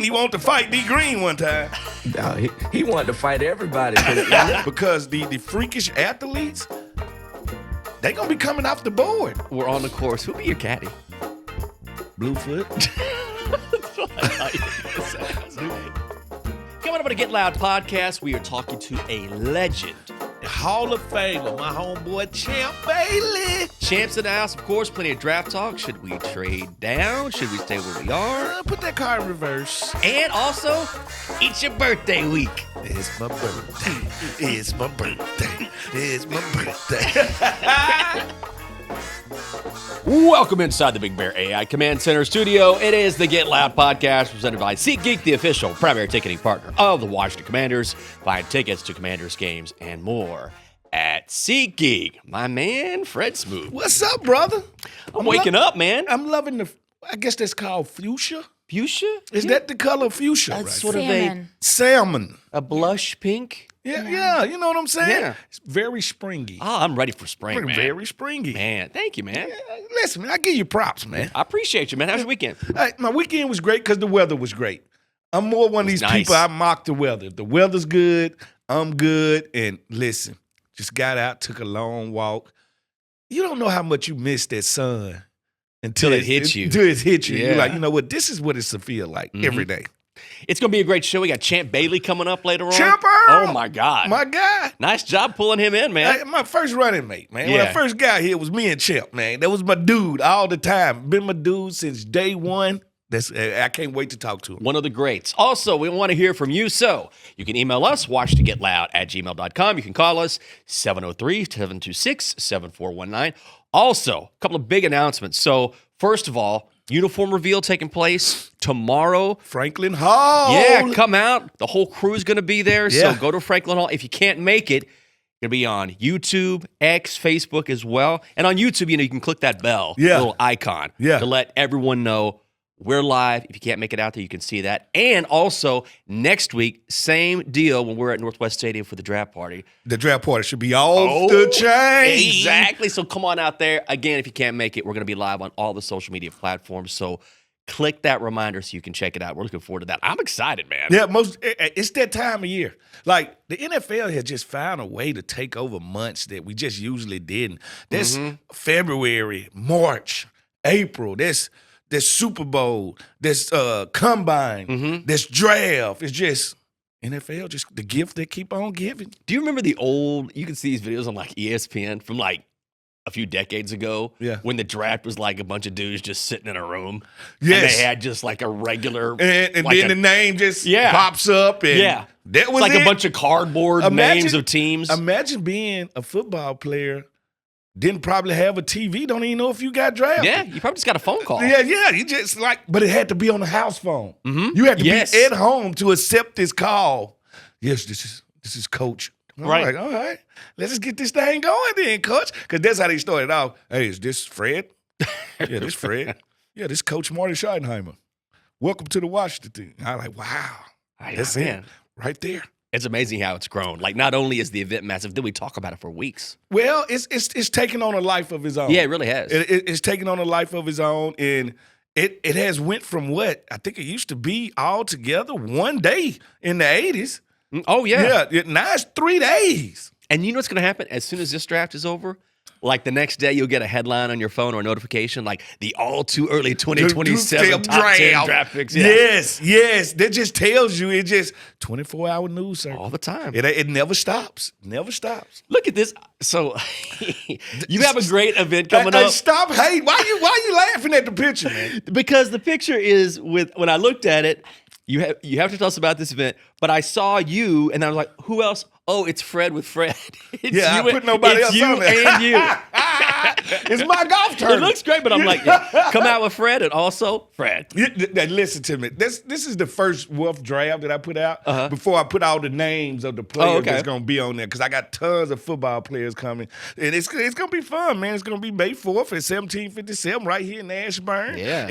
Green. He wanted to fight D Green one time. No, he wanted to fight everybody. Because the freakish athletes, they going to be coming off the board. We're on the course. Who be your caddy? Bluefoot. Coming up on the Get Loud podcast, we are talking to a legend. Hall of Famer, my homeboy Champ Bailey. Champ's in the house, of course. Plenty of draft talk. Should we trade down? Should we stay where we are? Put that car in reverse. And also, it's your birthday week. It's my birthday. It's my birthday. It's my birthday. Welcome inside the Big Bear AI Command Center studio. It is the Get Loud podcast presented by SeatGeek, the official primary ticketing partner of the Washington Commanders. Find tickets to Commanders games and more at SeatGeek. My man, Fred Smoot. What's up, brother? I'm waking up, man. I'm loving I guess that's called fuchsia. Fuchsia? Is that the color of fuchsia? That's right sort there? of a Salmon. blush pink. Yeah, you know what I'm saying? Yeah. It's very springy. Oh, I'm ready for spring, man. Very springy. Man, thank you, man. Yeah, listen, man, I give you props, man. I appreciate you, man. How's your weekend? My weekend was great because the weather was great. I'm more one of these Nice. people, I mock the weather. If the weather's good, I'm good. And listen, just got out, took a long walk. You don't know how much you miss that sun Until it hits you. Until it hits you. Yeah. You're like, you know what? This is what it's to feel like every day. It's going to be a great show. We got Champ Bailey coming up later on. Champ Earl! Oh, my God. My guy. Nice job pulling him in, man. My first running mate, man. When Yeah. I first got here, it was me and Champ, man. That was my dude all the time. Been my dude since day one. I can't wait to talk to him. One of the greats. Also, we want to hear from you, so you can email us, watchtogetloud@gmail.com. You can call us, 703-726-7419. Also, a couple of big announcements. So, first of all, uniform reveal taking place tomorrow. Franklin Hall. Yeah, come out. The whole crew is going to be there, Yeah. so go to Franklin Hall. If you can't make it, going to be on YouTube, X, Facebook as well. And on YouTube, you can click that bell, little icon, to let everyone know we're live. If you can't make it out there, you can see that. And also, next week, same deal when we're at Northwest Stadium for the draft party. The draft party should be off the chain. Exactly. So come on out there. Again, if you can't make it, we're going to be live on all the social media platforms. So click that reminder so you can check it out. We're looking forward to that. I'm excited, man. Yeah, it's that time of year. Like, the NFL has just found a way to take over months that we just usually didn't. This February, March, April, this Super Bowl, this combine, this draft. It's just NFL, just the gift they keep on giving. Do you remember the old, you can see these videos on like ESPN from like a few decades ago when the draft was like a bunch of dudes just sitting in a room. Yes. And they had just like a regular. And like then the name just pops up. And that was like it. a bunch of cardboard names of teams. Imagine being a football player. Didn't probably have a TV. Don't even know if you got drafted. Yeah, you probably just got a phone call. Yeah. You just but it had to be on the house phone. You had to be at home to accept this call. Yes, this is Coach. All right. Let's just get this thing going then, Coach. Because that's how they started off. Hey, is this Fred? Yeah, this Fred. Yeah, this Coach Marty Schottenheimer. Welcome to the Washington team. I'm like, wow. That's it. Right there. It's amazing how it's grown. Like, not only is the event massive, then we talk about it for weeks. Well, it's taken on a life of its own. Yeah, it really has. It's taken on a life of its own, and it has went from what I think it used to be all together one day in the 80s. Oh, yeah. Yeah, now it's 3 days. And you know what's going to happen? As soon as this draft is over, like the next day you'll get a headline on your phone or a notification like the all too early 2027 top 10 draft picks. Yeah. Yes. That just tells you it's just 24-hour news, sir. All the time. It never stops. Never stops. Look at this. So you have a great event coming up. Stop hating. Why you laughing at the picture, man? Because the picture is when I looked at it, you have to tell us about this event, but I saw you and I was like, who else? Oh, it's Fred with Fred. It's I you put nobody it's else you on there. and you. It's my golf It tournament. looks great, but I'm like, come out with Fred and also Fred. Listen to me. This is the first rough draft that I put out before I put all the names of the players that's going to be on there because I got tons of football players coming. And it's going to be fun, man. It's going to be May 4th at 1757 right here in Ashburn. Yeah.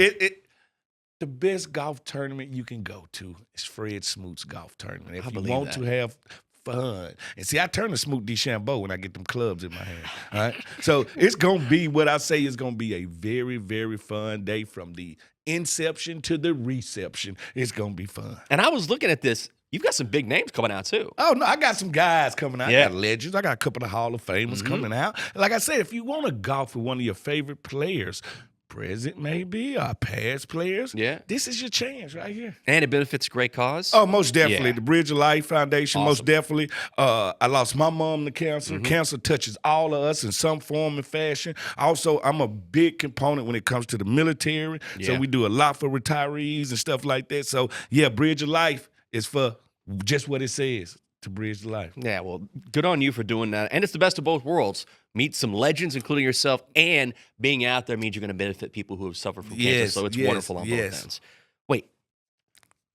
The best golf tournament you can go to is Fred Smoot's golf tournament. If you want to have fun. And see, I turn to Smoot DeChambeau when I get them clubs in my hand. All right? So it's going to be what I say is going to be a very, very fun day from the inception to the reception. It's going to be fun. And I was looking at this. You've got some big names coming out, too. Oh, no, I got some guys coming out. Yeah. I got legends. I got a couple of Hall of Famers coming out. Like I said, if you want to golf with one of your favorite players, present maybe, or past players, this is your chance right here. And it benefits a great cause. Oh, most definitely. The Bridge of Life Foundation, most definitely. I lost my mom to cancer. Cancer touches all of us in some form and fashion. Also, I'm a big component when it comes to the military. So we do a lot for retirees and stuff like that. So, yeah, Bridge of Life is for just what it says, to bridge the life. Yeah, well, good on you for doing that. And it's the best of both worlds. Meet some legends, including yourself, and being out there means you're going to benefit people who have suffered from cancer. So it's wonderful on both ends. Wait.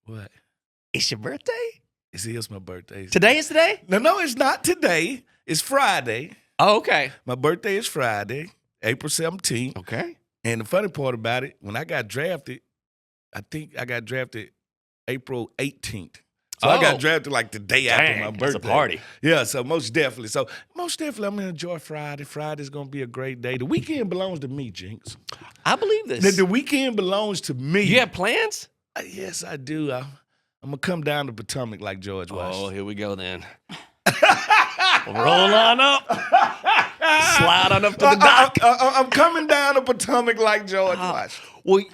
What? It's your birthday? It is my birthday. Today is the day? No, it's not today. It's Friday. Oh, okay. My birthday is Friday, April 17th. Okay. And the funny part about it, when I got drafted, I think I got drafted April 18th. So I got drafted like the day after my birthday. It's a party. Yeah, so most definitely. I'm going to enjoy Friday. Friday's going to be a great day. The weekend belongs to me, Jinx. I believe this. The weekend belongs to me. You have plans? Yes, I do. I'm going to come down to Potomac like George Washington. Oh, here we go then. Roll on up. Slide on up to the dock. I'm coming down to Potomac like George Washington. Well,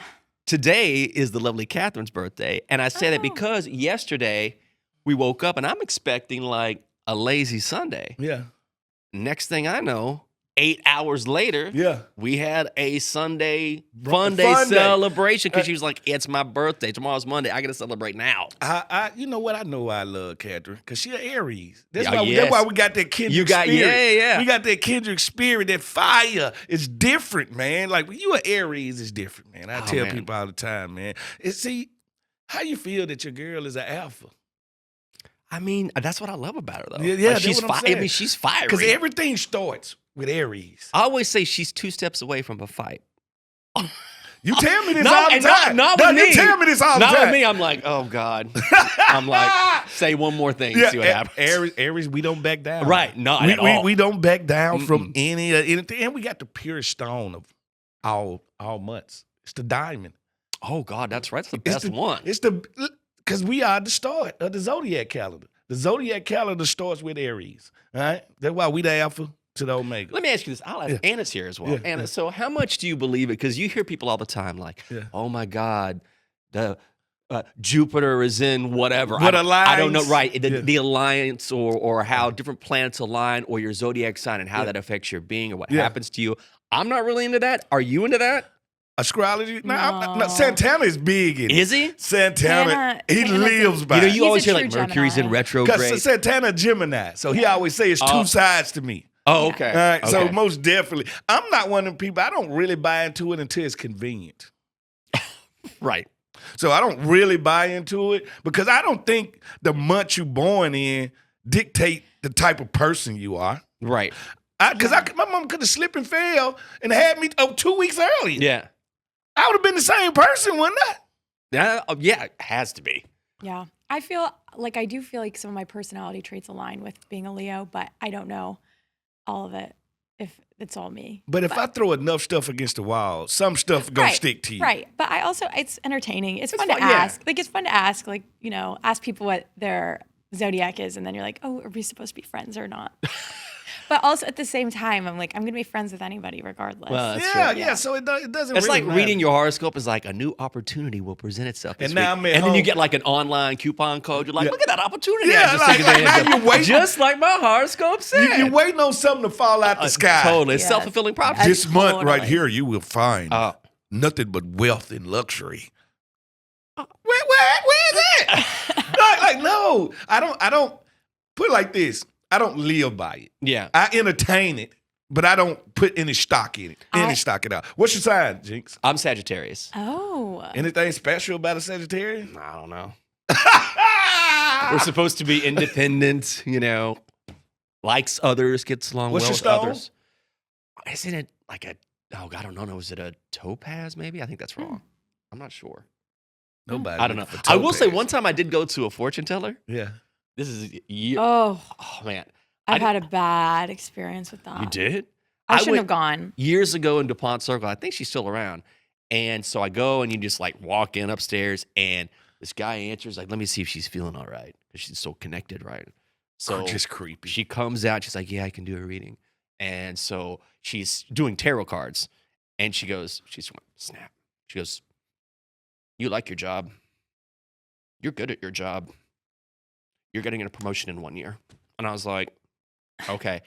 today is the lovely Catherine's birthday, and I say that because yesterday we woke up and I'm expecting like a lazy Sunday. Yeah. Next thing I know, 8 hours later, we had a Sunday fun day celebration because she was like, "It's my birthday. Tomorrow's Monday. I got to celebrate now." You know what? I know why I love Catherine because she's an Aries. That's why we got that kindred spirit. We got that kindred spirit. That fire is different, man. Like when you an Aries, it's different, man. I tell people all the time, man. See how you feel that your girl is an alpha. I mean, that's what I love about her, though. Yeah, like, she's fiery. Because everything starts with Aries. I always say she's 2 steps away from a fight. You tell me this all the time. Not with me. You tell me this all the time. Not with me. I'm like, oh, God. I'm like, say one more thing and see what happens. Aries, we don't back down. Right. Not at all. We don't back down from anything. And we got the purest stone of all months. It's the diamond. Oh, God, that's right. It's the best one. Because we are the start of the Zodiac calendar. The Zodiac calendar starts with Aries. All right? That's why we the alpha to the omega. Let me ask you this. I'll ask Anna's here as well. Anna, so how much do you believe it? Because you hear people all the time like, oh, my God, the Jupiter is in whatever. I don't know. Right. The alliance or how different planets align or your zodiac sign and how that affects your being or what happens to you. I'm not really into that. Are you into that? Astrology? No, Santana is big in it. Is he? Santana, he lives by it. You always hear like Mercury's in retrograde. Because Santana Gemini, so he always say it's two sides to me. Oh, okay. All right, so most definitely. I'm not one of them people, I don't really buy into it until it's convenient. Right. So I don't really buy into it because I don't think the month you're born in dictate the type of person you are. Right. Because my mom could have slipped and fell and had me 2 weeks earlier. Yeah. I would have been the same person, wouldn't I? Yeah, it has to be. Yeah. I do feel like some of my personality traits align with being a Leo, but I don't know all of it if it's all me. But if I throw enough stuff against the wall, some stuff going to stick to you. Right. But it's entertaining. It's fun to ask. Like, it's fun to ask, like, ask people what their zodiac is, and then you're like, oh, are we supposed to be friends or not? But also at the same time, I'm like, I'm going to be friends with anybody regardless. Well, yeah. So it doesn't It's really like matter. Reading your horoscope is like a new opportunity will present itself this And now week. I'm at and then you home. get like an online coupon code. You're like, look at that opportunity. Yeah, I just took advantage now of. you wait. Just like my horoscope said. You're waiting on something to fall out the sky. Totally. It's self-fulfilling prophecy. This month right here, you will find nothing but wealth and luxury. Where is it? No, I don't put it like this. I don't live by it. Yeah. I entertain it, but I don't put any stock in it. Stock it out. What's your sign, Jinx? I'm Sagittarius. Oh. Anything special about a Sagittarius? I don't know. We're supposed to be independent, likes others, gets along well with others. Isn't it like I don't know. Is it a topaz maybe? I think that's wrong. I'm not sure. Nobody. I don't know. I will say one time I did go to a fortune teller. Yeah. This is a year. Oh man. I've had a bad experience with that. You did? I shouldn't have gone. Years ago in DuPont Circle. I think she's still around. And so I go and you just like walk in upstairs and this guy answers like, let me see if she's feeling all right because she's so connected, right? So just creepy. She comes out. She's like, yeah, I can do a reading. And so she's doing tarot cards. And she's snap. She goes, you like your job. You're good at your job. You're getting a promotion in 1 year. And I was like, okay,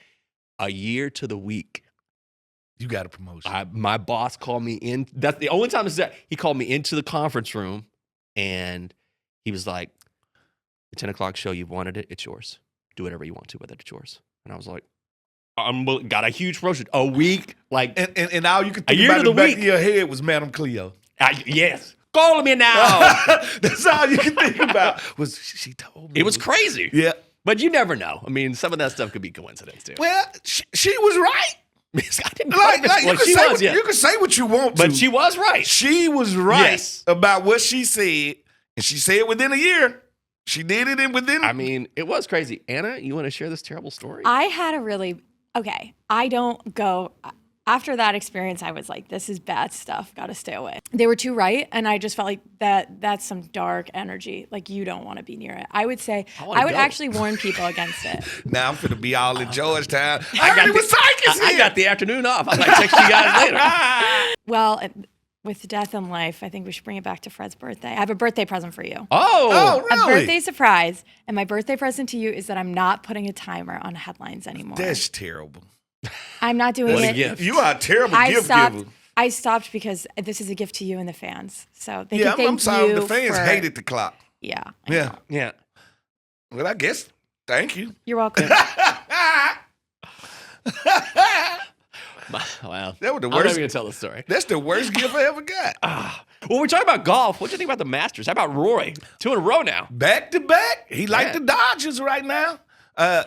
a year to the week. You got a promotion. My boss called me in. That's the only time he called me into the conference room and he was like, the 10 o'clock show, you've wanted it. It's yours. Do whatever you want to with it. It's yours. And I was like, got a huge promotion. A week. Like, and all you could think about in the back of your head was Madam Cleo. Yes. Call me now. That's all you could think about was she told me. It was crazy. Yeah. But you never know. I mean, some of that stuff could be coincidence too. Well, she was right. I didn't you can say what you want to. But she was right. She was right about what she said. And she said within a year. She did it within. I mean, it was crazy. Anna, you want to share this terrible story? I had I don't go. After that experience, I was like, this is bad stuff. Got to stay away. They were too right. And I just felt like that's some dark energy. Like, you don't want to be near it. I would say, I would actually warn people against it. Now I'm finna be all in Georgetown. I got the afternoon off. I might text you guys later. Well, with death and life, I think we should bring it back to Fred's birthday. I have a birthday present for you. Oh, really? A birthday surprise. And my birthday present to you is that I'm not putting a timer on headlines anymore. That's terrible. I'm not doing it. Gift. You are a terrible gift giver. I stopped because this is a gift to you and the fans. So they yeah, can I'm sorry. you The fans hated the clock. Yeah. Yeah. Well, I guess. Thank you. You're welcome. Wow. That was the worst. I'm not even going to tell the story. That's the worst gift I ever got. Well, we're talking about golf. What do you think about the Masters? How about Rory? 2 in a row now. Back to back. He like the Dodgers right now.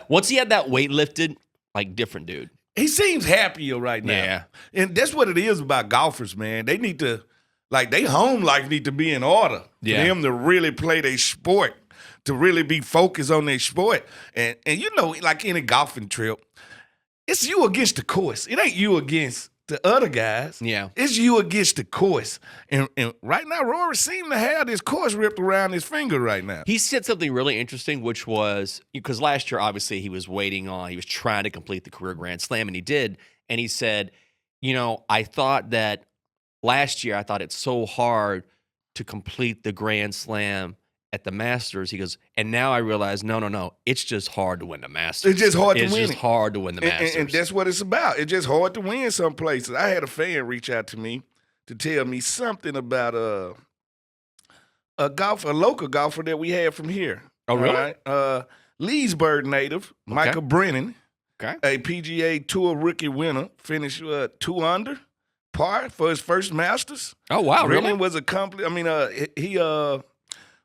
Once he had that weight lifted, like different dude. He seems happier right now. Yeah. And that's what it is about golfers, man. They need to, they home life need to be in order for them to really play their sport, to really be focused on their sport. And you know, like any golfing trip, it's you against the course. It ain't you against the other guys. Yeah. It's you against the course. And right now, Rory seemed to have this course ripped around his finger right now. He said something really interesting, which was, because last year, obviously, he was trying to complete the career Grand Slam, and he did. And he said, I thought that last year, I thought it's so hard to complete the Grand Slam at the Masters. He goes, and now I realize, no, it's just hard to win the Masters. It's just hard to win. It's just hard to win the Masters. And that's what it's about. It's just hard to win some places. I had a fan reach out to me to tell me something about a local golfer that we had from here. Oh, really? Right? Leesburg native, Michael Brennan, a PGA Tour rookie winner, finished 2 under par for his first Masters. Oh, wow, Brennan really? was he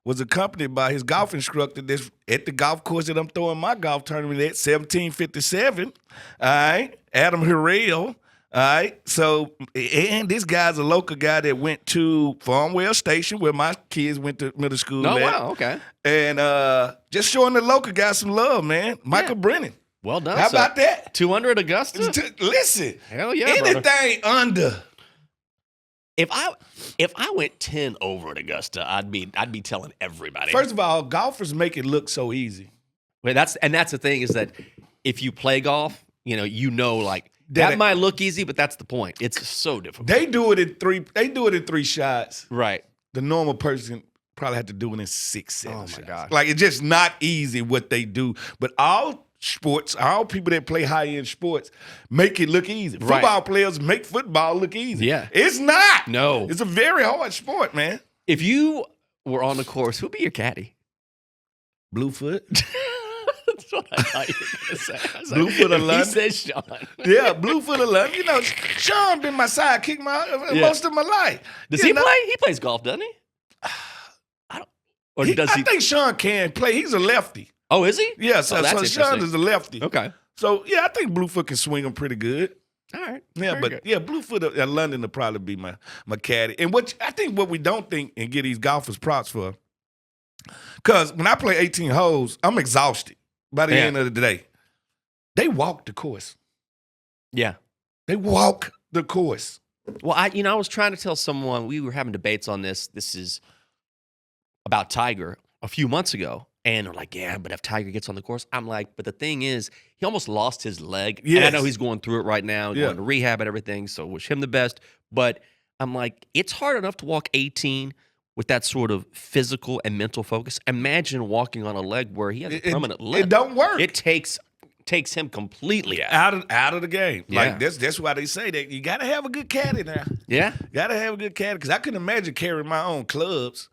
was accompanied by his golf instructor that's at the golf course that I'm throwing my golf tournament at, 1757. All right, Adam Harrell. All right, so, and this guy's a local guy that went to Farmwell Station where my kids went to middle school. Oh, wow, okay. And just showing the local guy some love, man. Michael Brennan. Well done. How about that? 200 at Augusta? Listen. Hell yeah, anything under. If I went 10 over at Augusta, I'd be telling everybody. First of all, golfers make it look so easy. Well, that's the thing is that if you play golf, that might look easy, but that's the point. It's so difficult. They do it in 3. They do it in 3 shots. Right. The normal person probably have to do it in 6, 7 shots. Oh my God. Like, it's just not easy what they do. But all people that play high-end sports make it look easy. Right. Football players make football look easy. Yeah. It's not. No. It's a very hard sport, man. If you were on the course, who'd be your caddy? Bluefoot. That's what I thought you were going to say. Bluefoot of London. He said Sean. Yeah, Bluefoot of London. Sean been my sidekick most of my life. Does he play? He plays golf, doesn't he? I think Sean can play. He's a lefty. Oh, is he? Yeah, so Sean is a lefty. Okay. So, yeah, I think Bluefoot can swing him pretty good. All right. Yeah, but Bluefoot at London will probably be my caddy. And I think what we don't think and get these golfers props for, because when I play 18 holes, I'm exhausted by the end of the day. They walk the course. Yeah. They walk the course. Well, I was trying to tell someone, we were having debates on this. This is about Tiger a few months ago. And they're like, yeah, but if Tiger gets on the course, I'm like, but the thing is, he almost lost his leg. Yes. And I know he's going through it right now, going to rehab and everything, so wish him the best. But I'm like, it's hard enough to walk 18 with that sort of physical and mental focus. Imagine walking on a leg where he has a permanent limp. It don't work. It takes him completely out of the game. Yeah. Like that's why they say that you got to have a good caddy now. Yeah, got to have a good caddy because I couldn't imagine carrying my own clubs.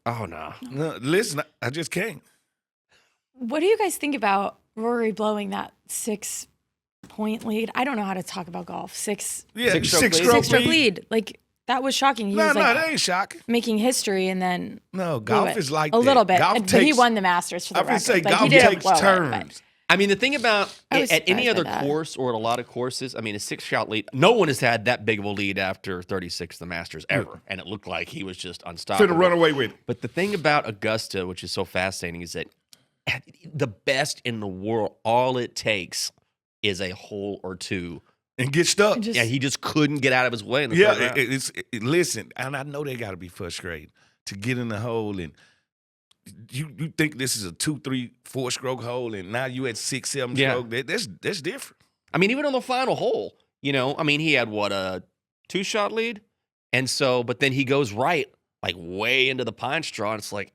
Oh, no. Listen, I just can't. What do you guys think about Rory blowing that 6-point lead? I don't know how to talk about golf. Six-stroke lead. Like, that was shocking. That ain't shocking. Making history and then golf is like a little bit. But he won the Masters for the record. I would say golf takes turns. I mean, the thing about at any other course or at a lot of courses, I mean, a 6-shot lead, no one has had that big of a lead after 36 the Masters ever. And it looked like he was just unstoppable. Finna run away with it. But the thing about Augusta, which is so fascinating, is that the best in the world, all it takes is a hole or two. And get stuck. He just couldn't get out of his way in the third round. Listen, and I know they got to be frustrated to get in the hole and you think this is a 2, 3, 4-stroke hole, and now you at 6, 7 stroke. That's different. I mean, even on the final hole, he had a 2-shot lead, and so, but then he goes right, like way into the pine straw, and it's like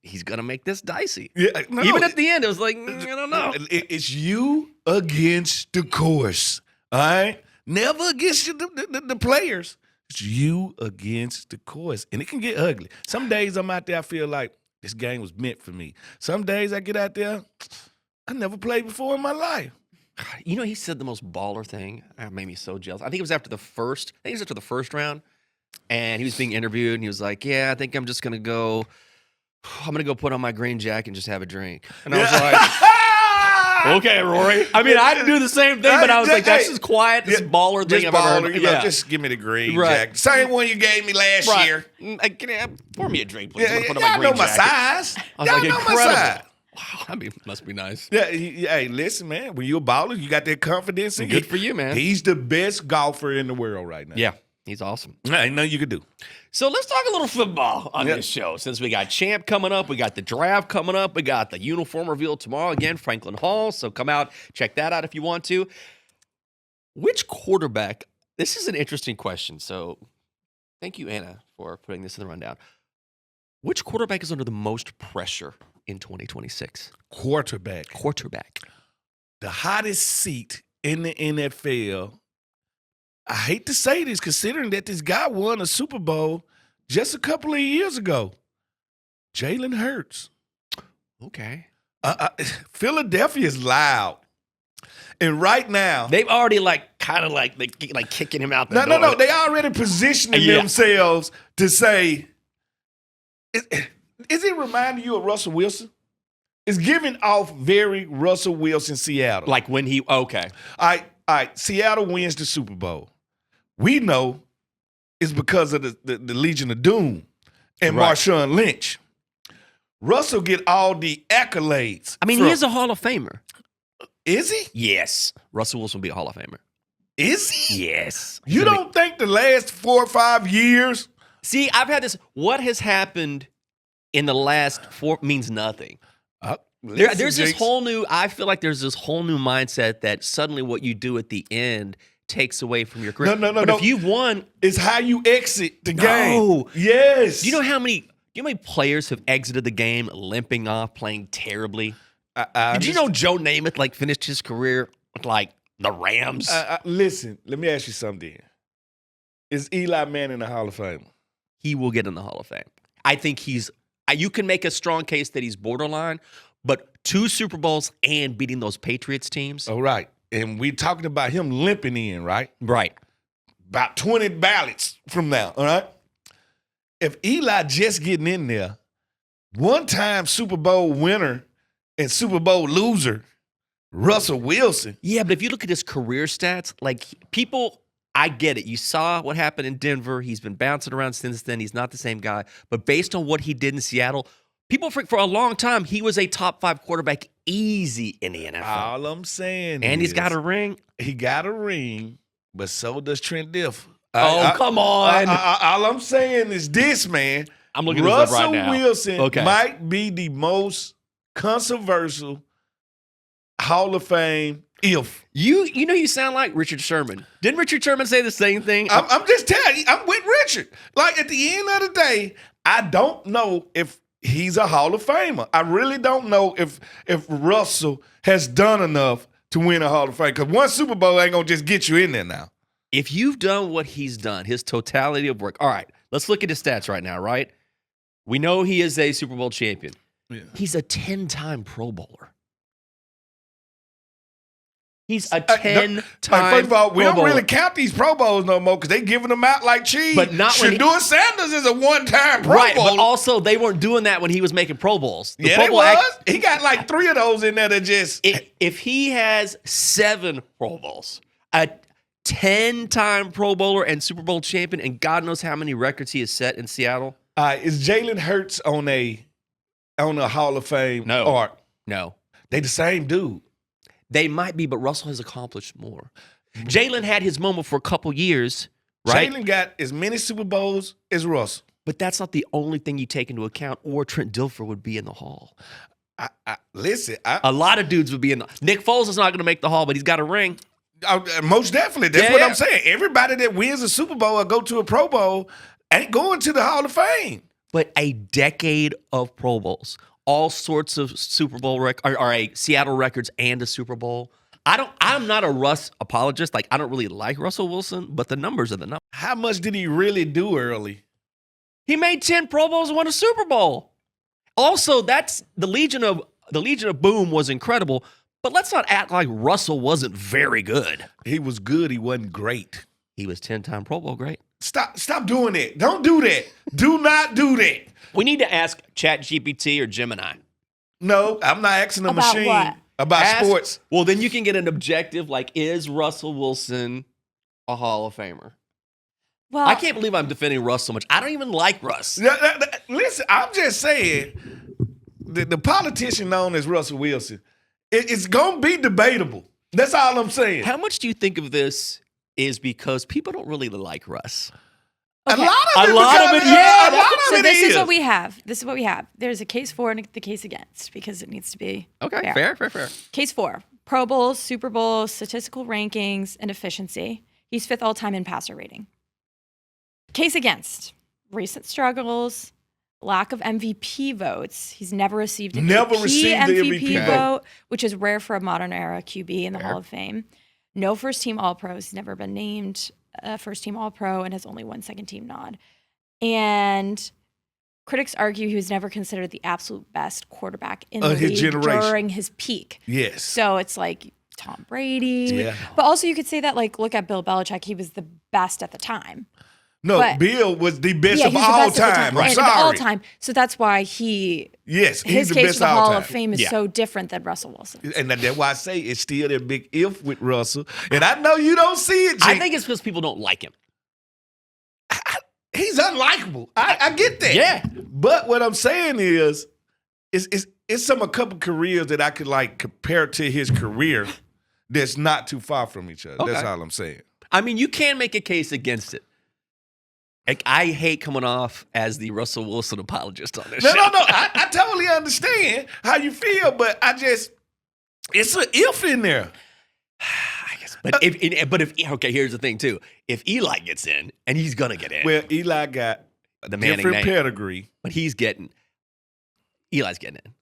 he's gonna make this dicey. Yeah, even at the end, it was like I don't know. It's you against the course, all right? Never against the players. It's you against the course, and it can get ugly. Some days I'm out there, I feel like this game was meant for me. Some days I get out there, I never played before in my life. He said the most baller thing. That made me so jealous. I think it was after the first round, and he was being interviewed, and he was like, yeah, I think I'm just going to go put on my green jacket and just have a drink. And I was like, okay, Rory. I mean, I do the same thing, but I was like, that's just quiet, this baller thing I've ever heard. Just give me the green jacket. Same one you gave me last year. Pour me a drink, please. Y'all know my size. Y'all know my size. Wow, I mean, must be nice. Yeah, hey, listen, man. When you're a baller, you got that confidence. And good for you, man. He's the best golfer in the world right now. Yeah, he's awesome. Ain't nothing you can do. So let's talk a little football on this show. Since we got champ coming up, we got the draft coming up, we got the uniform reveal tomorrow again, Franklin Hall. So come out, check that out if you want to. Which quarterback? This is an interesting question. So thank you, Anna, for putting this in the rundown. Which quarterback is under the most pressure in 2026? Quarterback. The hottest seat in the NFL. I hate to say this, considering that this guy won a Super Bowl just a couple of years ago. Jalen Hurts. Okay. Philadelphia's loud. And right now, they've already kind of kicking him out the door. No. They already positioning themselves to say, is it reminding you of Russell Wilson? It's giving off very Russell Wilson Seattle. Like when he, okay. All right, Seattle wins the Super Bowl. We know it's because of the Legion of Doom and Marshawn Lynch. Russell get all the accolades. I mean, he is a Hall of Famer. Is he? Yes. Russell Wilson will be a Hall of Famer. Is he? Yes. You don't think the last 4 or 5 years? See, I've had this. What has happened in the last 4 means nothing. There's this whole new, I feel like there's this whole new mindset that suddenly what you do at the end takes away from your career. No. But if you've won. It's how you exit the game. Yes. Do you know how many players have exited the game limping off, playing terribly? Did you know Joe Namath finished his career with the Rams? Listen, let me ask you something. Is Eli Manning a Hall of Fame? He will get in the Hall of Fame. I think you can make a strong case that he's borderline, but 2 Super Bowls and beating those Patriots teams. Oh, right. And we're talking about him limping in, right? Right. About 20 ballots from now, all right? If Eli just getting in there, one-time Super Bowl winner and Super Bowl loser, Russell Wilson. Yeah, but if you look at his career stats, people, I get it. You saw what happened in Denver. He's been bouncing around since then. He's not the same guy. But based on what he did in Seattle, people for a long time, he was a top 5 quarterback easy in the NFL. All I'm saying and he's got a ring. He got a ring, But so does Trent Dilfer. Come on. All I'm saying is this, man. I'm looking this up right now. Russell Wilson might be the most controversial Hall of Fame if. You sound like Richard Sherman. Didn't Richard Sherman say the same thing? I'm just telling you, I'm with Richard. Like, at the end of the day, I don't know if he's a Hall of Famer. I really don't know if Russell has done enough to win a Hall of Fame. Because one Super Bowl ain't going to just get you in there now. If you've done what he's done, his totality of work. All right, let's look at his stats right now, right? We know he is a Super Bowl champion. Yeah. He's a 10-time Pro Bowler. He's a 10-time First of all, we don't bowler. really count these Pro Bowls no more because they giving them out like cheese. But not Shedeur Sanders is a one-time Pro right, Bowler. But also, they weren't doing that when he was making Pro Bowls. The Pro Bowl he got like 3 of those in there that just... If he has 7 Pro Bowls, a 10-time Pro Bowler and Super Bowl champion, and God knows how many records he has set in Seattle. Is Jalen Hurts on a Hall of Fame arc? No. They the same dude. They might be, but Russell has accomplished more. Jalen had his moment for a couple years, right? Jalen got as many Super Bowls as Russell. But that's not the only thing you take into account, or Trent Dilfer would be in the Hall. Listen. A lot of dudes would be in the Nick Foles is not going to make the Hall, but he's got a ring. Most definitely. That's what I'm saying. Everybody that wins a Super Bowl or go to a Pro Bowl ain't going to the Hall of Fame. But a decade of Pro Bowls. All sorts of Super Bowl Seattle records and a Super Bowl. I'm not a Russ apologist. Like, I don't really like Russell Wilson, but the numbers are the numbers. How much did he really do early? He made 10 Pro Bowls and won a Super Bowl. Also, that's the Legion of Boom was incredible, but let's not act like Russell wasn't very good. He was good, he wasn't great. He was 10-time Pro Bowl great. Stop doing that. Don't do that. Do not do that. We need to ask ChatGPT or Gemini. No, I'm not asking a machine what? about sports. Well, then you can get an objective like, is Russell Wilson a Hall of Famer? Well, I can't believe I'm defending Russ so much. I don't even like Russ. Listen, I'm just saying, the politician known as Russell Wilson, it's going to be debatable. That's all I'm saying. How much do you think of this is because people don't really like Russ? Okay. A lot of it, yeah. So this is what we have. There's a case for and the case against because it needs to be fair. Case for: Pro Bowls, Super Bowls, statistical rankings, and efficiency. He's 5th all-time in passer rating. Case against: recent struggles, lack of MVP votes. He's never received an MVP vote, which is rare for a modern era QB in the Hall of Fame. No first-team All-Pros. He's never been named a first-team All-Pro and has only one second-team nod. And critics argue he was never considered the absolute best quarterback in the league during his peak. Yes. So it's like Tom Brady. Yeah. But also you could say that, like, look at Bill Belichick. He was the best at the time. No, Bill was the best of all time. I'm sorry. All time. So that's why his the case best for the Hall of Fame is so different than Russell Wilson. And that's why I say it's still that big if with Russell. And I know you don't see it, Jake. I think it's because people don't like him. He's unlikable. I get that. Yeah. But what I'm saying is it's a couple careers that I could like compare to his career that's not too far from each other. Okay. That's all I'm saying. I mean, you can make a case against it. Like, I hate coming off as the Russell Wilson apologist on this show. No. I totally understand how you feel, but it's an if in there. I guess, but if here's the thing too. If Eli gets in, and he's gonna get in. Well, Eli got the different pedigree, but Eli's getting in.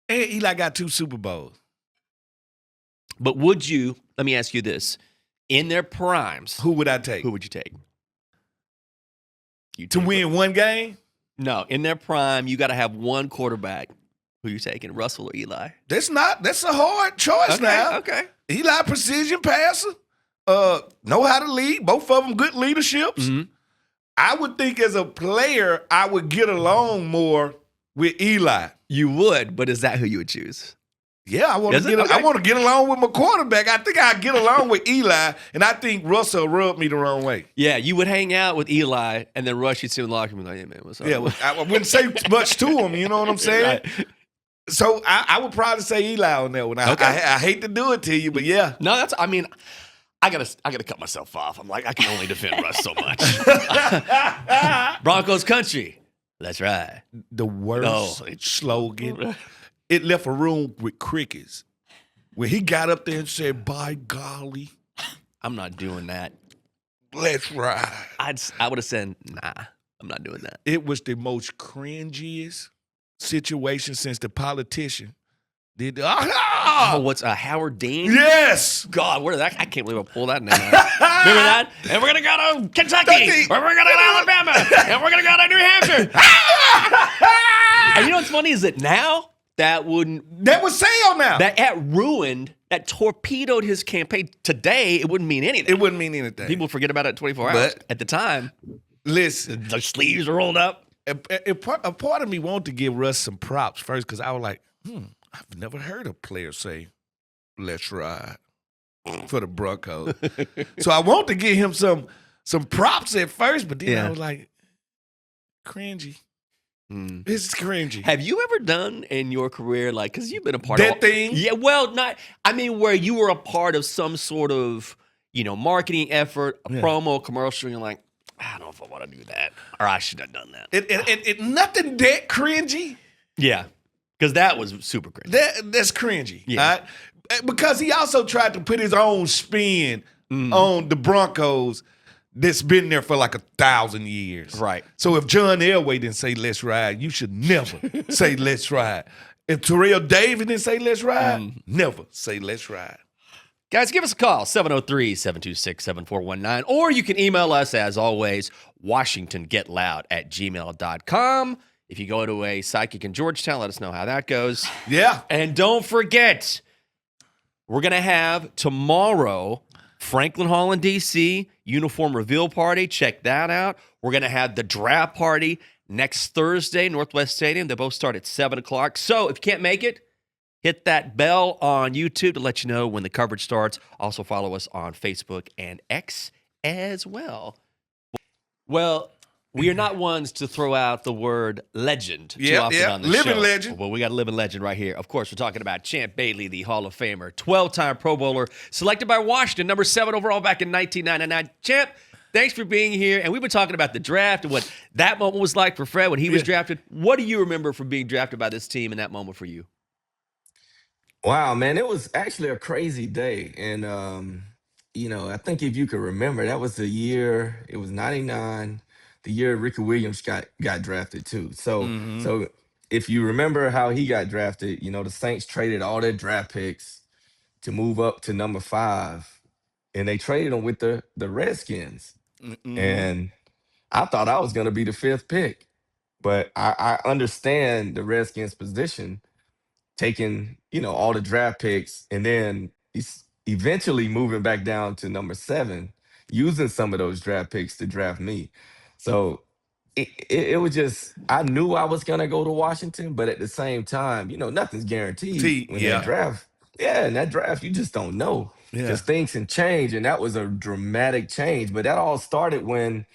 And Eli got 2 Super Bowls. But would you? Let me ask you this: in their primes, who would I take? Who would you take? To win one game? No, in their prime, you got to have one quarterback. Who you taking, Russell or Eli? That's a hard choice now. Okay. Eli, precision passer, know how to lead. Both of them good leaderships. Mm-hmm. I would think as a player, I would get along more with Eli. You would, but is that who you would choose? Yeah, I want to get along with my quarterback. I think I get along with Eli, and I think Russell rubbed me the wrong way. Yeah, you would hang out with Eli, and then Russ, you'd sit in the locker room like, "Hey man, what's up?" Yeah, I wouldn't say much to him. You know what I'm saying? Right. So I would probably say Eli on that one. I hate to do it to you, but yeah. No, I gotta cut myself off. I'm like, I can only defend Russ so much. Broncos country. That's right. The worst slogan. It left a room with crickets. When he got up there and said, "By golly, I'm not doing that. Let's ride." I would have said, nah, I'm not doing that. It was the most cringiest situation since the politician did the, what's Howard Dean? Yes. God, where did that? I can't believe I pulled that name out. Remember that? And we're gonna go to Kentucky, or we're gonna go to Alabama, and we're gonna go to New Hampshire. And you know what's funny is that now that would sail now. That ruined, that torpedoed his campaign. Today, it wouldn't mean anything. It wouldn't mean anything. People forget about it in 24 hours. At the time, listen, the sleeves are rolled up. A part of me wanted to give Russ some props first because I was like, I've never heard a player say, "Let's ride" for the Broncos. So I want to give him some props at first, but then I was like, cringy. This is cringy. Have you ever done in your career, like, because you've been a part of that thing? Yeah, well, where you were a part of some sort of, marketing effort, a promo, commercial, and you're like, I don't know if I want to do that, or I should have done that. It nothing that cringy. Yeah, because that was super cringy. That's cringy. Yeah. Right? Because he also tried to put his own spin on the Broncos that's been there for like 1,000 years. Right. So if John Elway didn't say "let's ride," you should never say "let's ride." If Terrell Davis didn't say "let's ride," never say "let's ride." Guys, give us a call, 703-726-7419, or you can email us, as always, WashingtonGetLoud@gmail.com. If you go to a psychic in Georgetown, let us know how that goes. Yeah. And don't forget, we're going to have tomorrow Franklin Hall in D.C., uniform reveal party. Check that out. We're going to have the draft party next Thursday, Northwest Stadium. They both start at 7 o'clock. So if you can't make it, hit that bell on YouTube to let you know when the coverage starts. Also follow us on Facebook and X as well. Well, we are not ones to throw out the word legend too often on the living show. legend. Well, we got a living legend right here. Of course, we're talking about Champ Bailey, the Hall of Famer, 12-time Pro Bowler, selected by Washington, number 7 overall back in 1999. Champ, thanks for being here. And we've been talking about the draft and what that moment was like for Fred when he was drafted. What do you remember from being drafted by this team in that moment for you? Wow, man, it was actually a crazy day. And, I think if you could remember, that was the year, it was 99, the year Ricky Williams got drafted too. So if you remember how he got drafted, the Saints traded all their draft picks to move up to number 5, and they traded him with the Redskins. And I thought I was going to be the 5th pick, but I understand the Redskins' position, taking, all the draft picks, and then he's eventually moving back down to number 7, using some of those draft picks to draft me. So it was just, I knew I was going to go to Washington, but at the same time, nothing's guaranteed when that draft. Yeah, in that draft, you just don't know, because things can change, and that was a dramatic change. But that all started when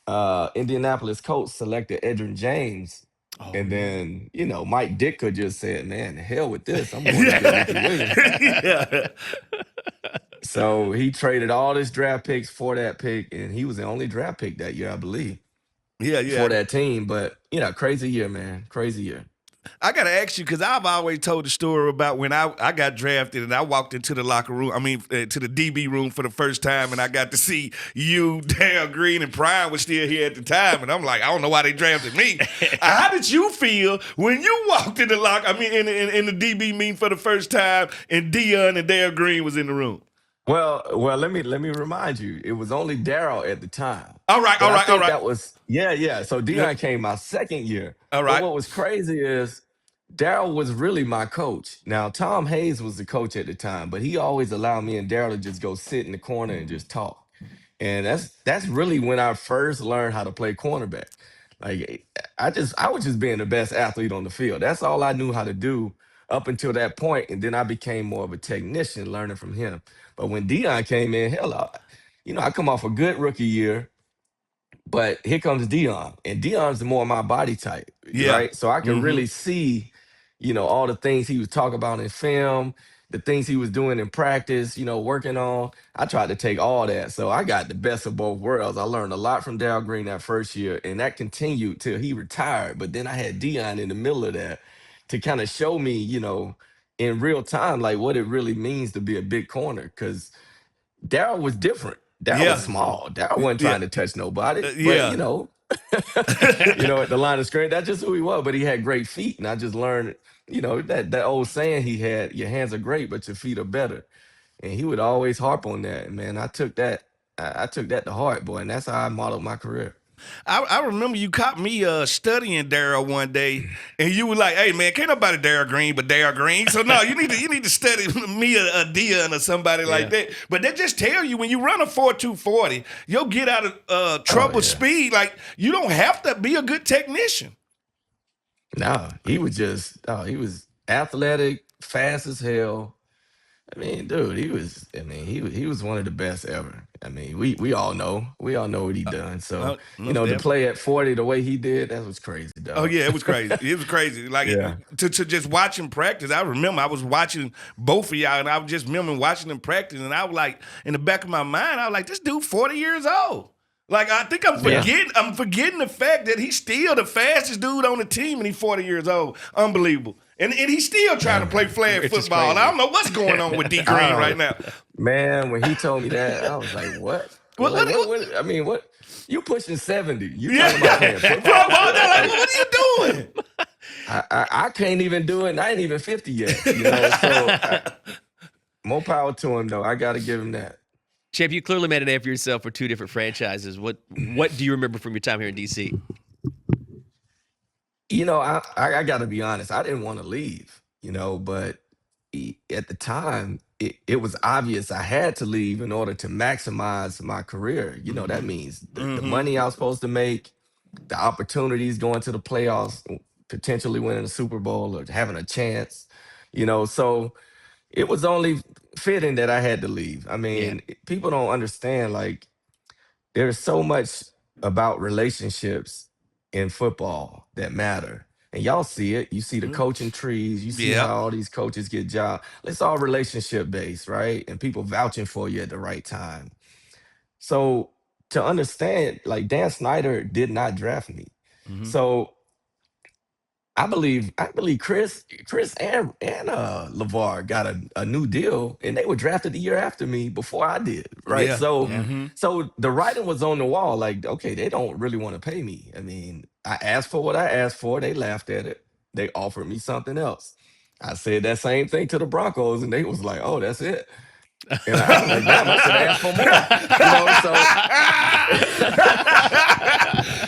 Indianapolis Colts selected Edgerrin James. And then, Mike Ditka just said, man, the hell with this. I'm going to get Ricky Williams. So he traded all his draft picks for that pick, and he was the only draft pick that year, I believe. For that team. But, crazy year, man. Crazy year. I got to ask you, because I've always told the story about when I got drafted and I walked into the locker room, to the DB room for the first time, and I got to see you, Darryl Green, and Prime was still here at the time. And I'm like, I don't know why they drafted me. How did you feel when you walked in the in the DB meeting for the first time, and Dion and Darryl Green was in the room? Well, let me remind you, it was only Darryl at the time. All right. That was So Dion came my second year. All right. But what was crazy is Darryl was really my coach. Now, Tom Hayes was the coach at the time, but he always allowed me and Darryl to just go sit in the corner and just talk. And that's really when I first learned how to play cornerback. Like, I was just being the best athlete on the field. That's all I knew how to do up until that point, and then I became more of a technician learning from him. But when Dion came in, I come off a good rookie year, but here comes Dion, and Dion's more my body type, right? So I can really see, all the things he was talking about in film. the things he was doing in practice, working on. I tried to take all that. So I got the best of both worlds. I learned a lot from Darryl Green that first year, and that continued till he retired. But then I had Dion in the middle of that to kind of show me, in real time, like what it really means to be a big corner. Because Darryl was different. Darryl was small. Darryl wasn't trying to touch nobody. But, at the line of scrimmage, that's just who he was. But he had great feet. And I just learned, that old saying he had, your hands are great, but your feet are better. And he would always harp on that. And man, I took that to heart, boy. And that's how I modeled my career. I remember you caught me studying Darryl one day, and you were like, "Hey man, can't nobody Darryl Green but Darryl Green." So no, you need to study me a Dion or somebody like that. But they just tell you when you run a 4.240, you'll get out of trouble speed. Like you don't have to be a good technician. No, he was athletic, fast as hell. I mean, dude, he was one of the best ever. I mean, we all know what he done. So, to play at 40 the way he did, that was crazy, dog. Oh yeah, it was crazy. It was crazy. Like to just watch him practice. I remember I was watching both of y'all, and I was just remember watching them practice, and I was like, in the back of my mind, I was like, this dude 40 years old. Like I think I'm forgetting the fact that he's still the fastest dude on the team, and he's 40 years old. Unbelievable. And he's still trying to play flag football. I don't know what's going on with D Green right now. Man, when he told me that, I was like, what? What? I mean, what? You pushing 70. You talking about playing football? Like, what are you doing? I can't even do it, and I ain't even 50 yet. So more power to him, though. I got to give him that. Champ, you clearly made a name for yourself for two different franchises. What do you remember from your time here in D.C.? I got to be honest. I didn't want to leave, but at the time, it was obvious I had to leave in order to maximize my career. That means the money I was supposed to make, the opportunities going to the playoffs, potentially winning a Super Bowl or having a chance, so it was only fitting that I had to leave. I mean, people don't understand, like, there's so much about relationships in football that matter. And y'all see it. You see the coaching trees. You see how all these coaches get jobs. It's all relationship based, right? And people vouching for you at the right time. So to understand, like, Dan Snyder did not draft me. So I believe Chris and LeVar got a new deal, and they were drafted the year after me before I did, right? So the writing was on the wall, like, okay, they don't really want to pay me. I mean, I asked for what I asked for. They laughed at it. They offered me something else. I said that same thing to the Broncos, and they was like, oh, that's it. And I was like, damn, I should ask for more.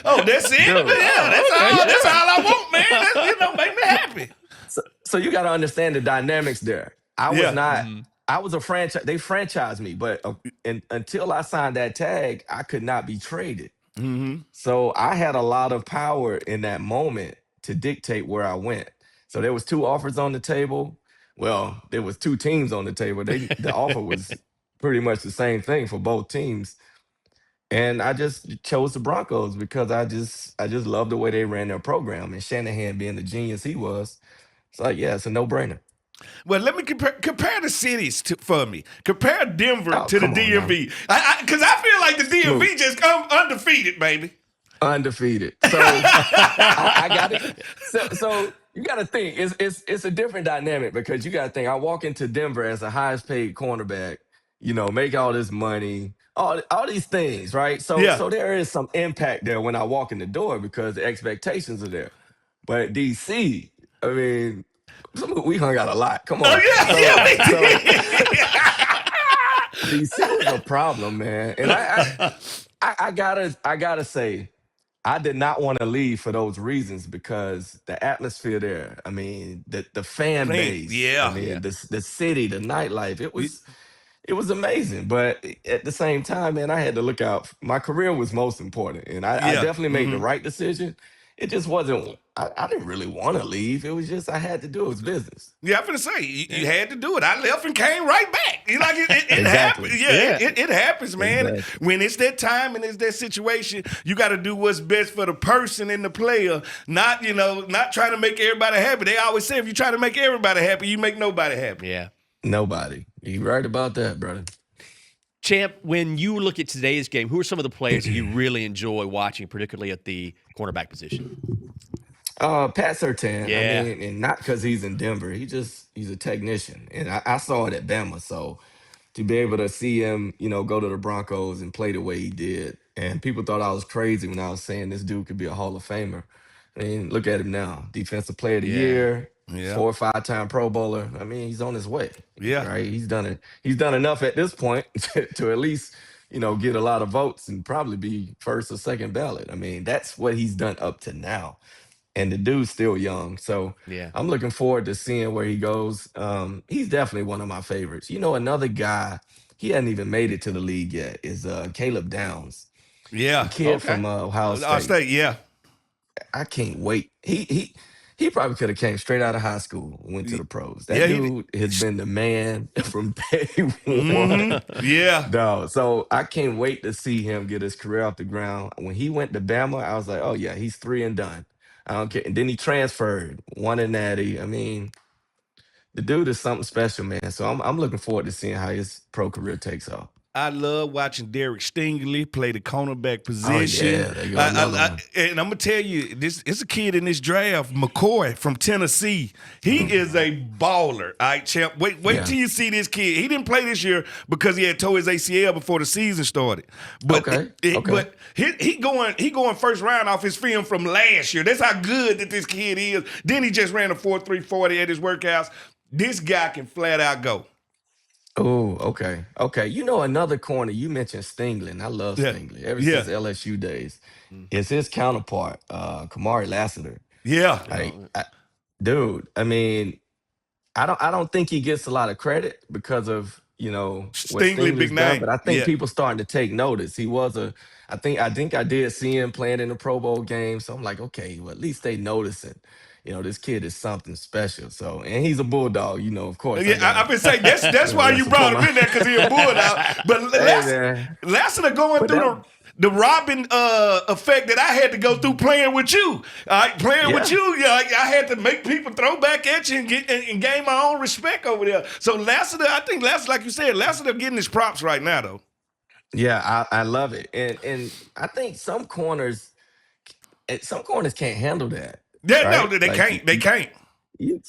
Oh, that's it? Dude, that's all I want, man. Make me happy. So you got to understand the dynamics there. I was not, I was a franchise. They franchised me, but until I signed that tag, I could not be traded. So I had a lot of power in that moment to dictate where I went. So there was 2 offers on the table. Well, there was 2 teams on the table. The offer was pretty much the same thing for both teams. And I just chose the Broncos because I just love the way they ran their program. And Shanahan being the genius he was, it's like, yeah, it's a no-brainer. Well, let me compare the cities for me. Compare Denver to the DMV. Because I feel like the DMV just come undefeated, baby. Undefeated. So I got it. So you got to think it's a different dynamic because you got to think I walk into Denver as the highest paid cornerback, make all this money, all these things, right? So there is some impact there when I walk in the door because the expectations are there. But DC, I mean, we hung out a lot. Come on. DC was a problem, man. And I gotta say, I did not want to leave for those reasons because the atmosphere there, I mean, the fan base, the city, the nightlife, it was amazing. But at the same time, man, I had to look out. My career was most important, and I definitely made the right decision. It just wasn't, I didn't really want to leave. It was just, I had to do it. It was business. Yeah, I'm going to say, you had to do it. I left and came right back. Like it Exactly. happens. It happens, man. Exactly. When it's that time and it's that situation, you got to do what's best for the person and the player, not trying to make everybody happy. They always say, if you try to make everybody happy, you make nobody happy. Yeah. Nobody. You right about that, brother. Champ, when you look at today's game, who are some of the players that you really enjoy watching, particularly at the cornerback position? Pat Surtain. I Yeah. mean, and not because he's in Denver. He's a technician, and I saw it at Bama. So to be able to see him, go to the Broncos and play the way he did, and people thought I was crazy when I was saying this dude could be a Hall of Famer. I mean, look at him now, Defensive Player of the Year, Yeah. 4 or 5-time Pro Bowler. I mean, he's on his way. Yeah. Right. He's done it. He's done enough at this point to at least, get a lot of votes and probably be first or second ballot. I mean, that's what he's done up to now. And the dude's still young. So Yeah. I'm looking forward to seeing where he goes. He's definitely one of my favorites. Another guy, he hadn't even made it to the league yet, is Caleb Downs. Yeah. The kid from Ohio State. Yeah. I can't wait. He probably could have came straight out of high school and went to the pros. That dude has been the man from day one. Yeah. No, so I can't wait to see him get his career off the ground. When he went to Bama, I was like, oh yeah, he's 3 and done. I don't care. And then he transferred, won a natty. I mean, the dude is something special, man. So I'm looking forward to seeing how his pro career takes off. I love watching Derek Stingley play the cornerback position. Oh, yeah, there you go, another one. And I'm gonna tell you, it's a kid in this draft, McCoy from Tennessee. He is a baller. All right, champ. Wait till you see this kid. He didn't play this year because he had tore his ACL before the season started. But but he going first round off his film from last year. That's how good that this kid is. Then he just ran a 4.340 at his workouts. This guy can flat out go. Oh, okay. Another corner, you mentioned Stingley, and I love Stingley ever since LSU days. It's his counterpart, Kamari Lassiter. Yeah. Dude, I mean, I don't think he gets a lot of credit because of, what Stingley, big done, name. but I think people starting to take notice. He was I think I did see him playing in the Pro Bowl game, so I'm like, okay, well, at least they noticing. This kid is something special. So, and he's a bulldog, of course. Yeah, I've been saying that's why you brought him in there, because he's a bulldog. But Lassiter going through the Robin effect that I had to go through playing with you. With you, I had to make people throw back at you and gain my own respect over there. So Lassiter, I think Lassiter, like you said, Lassiter getting his props right now, though. Yeah, I love it. And I think some corners can't handle that. Yeah, right? No, they can't. They can't. You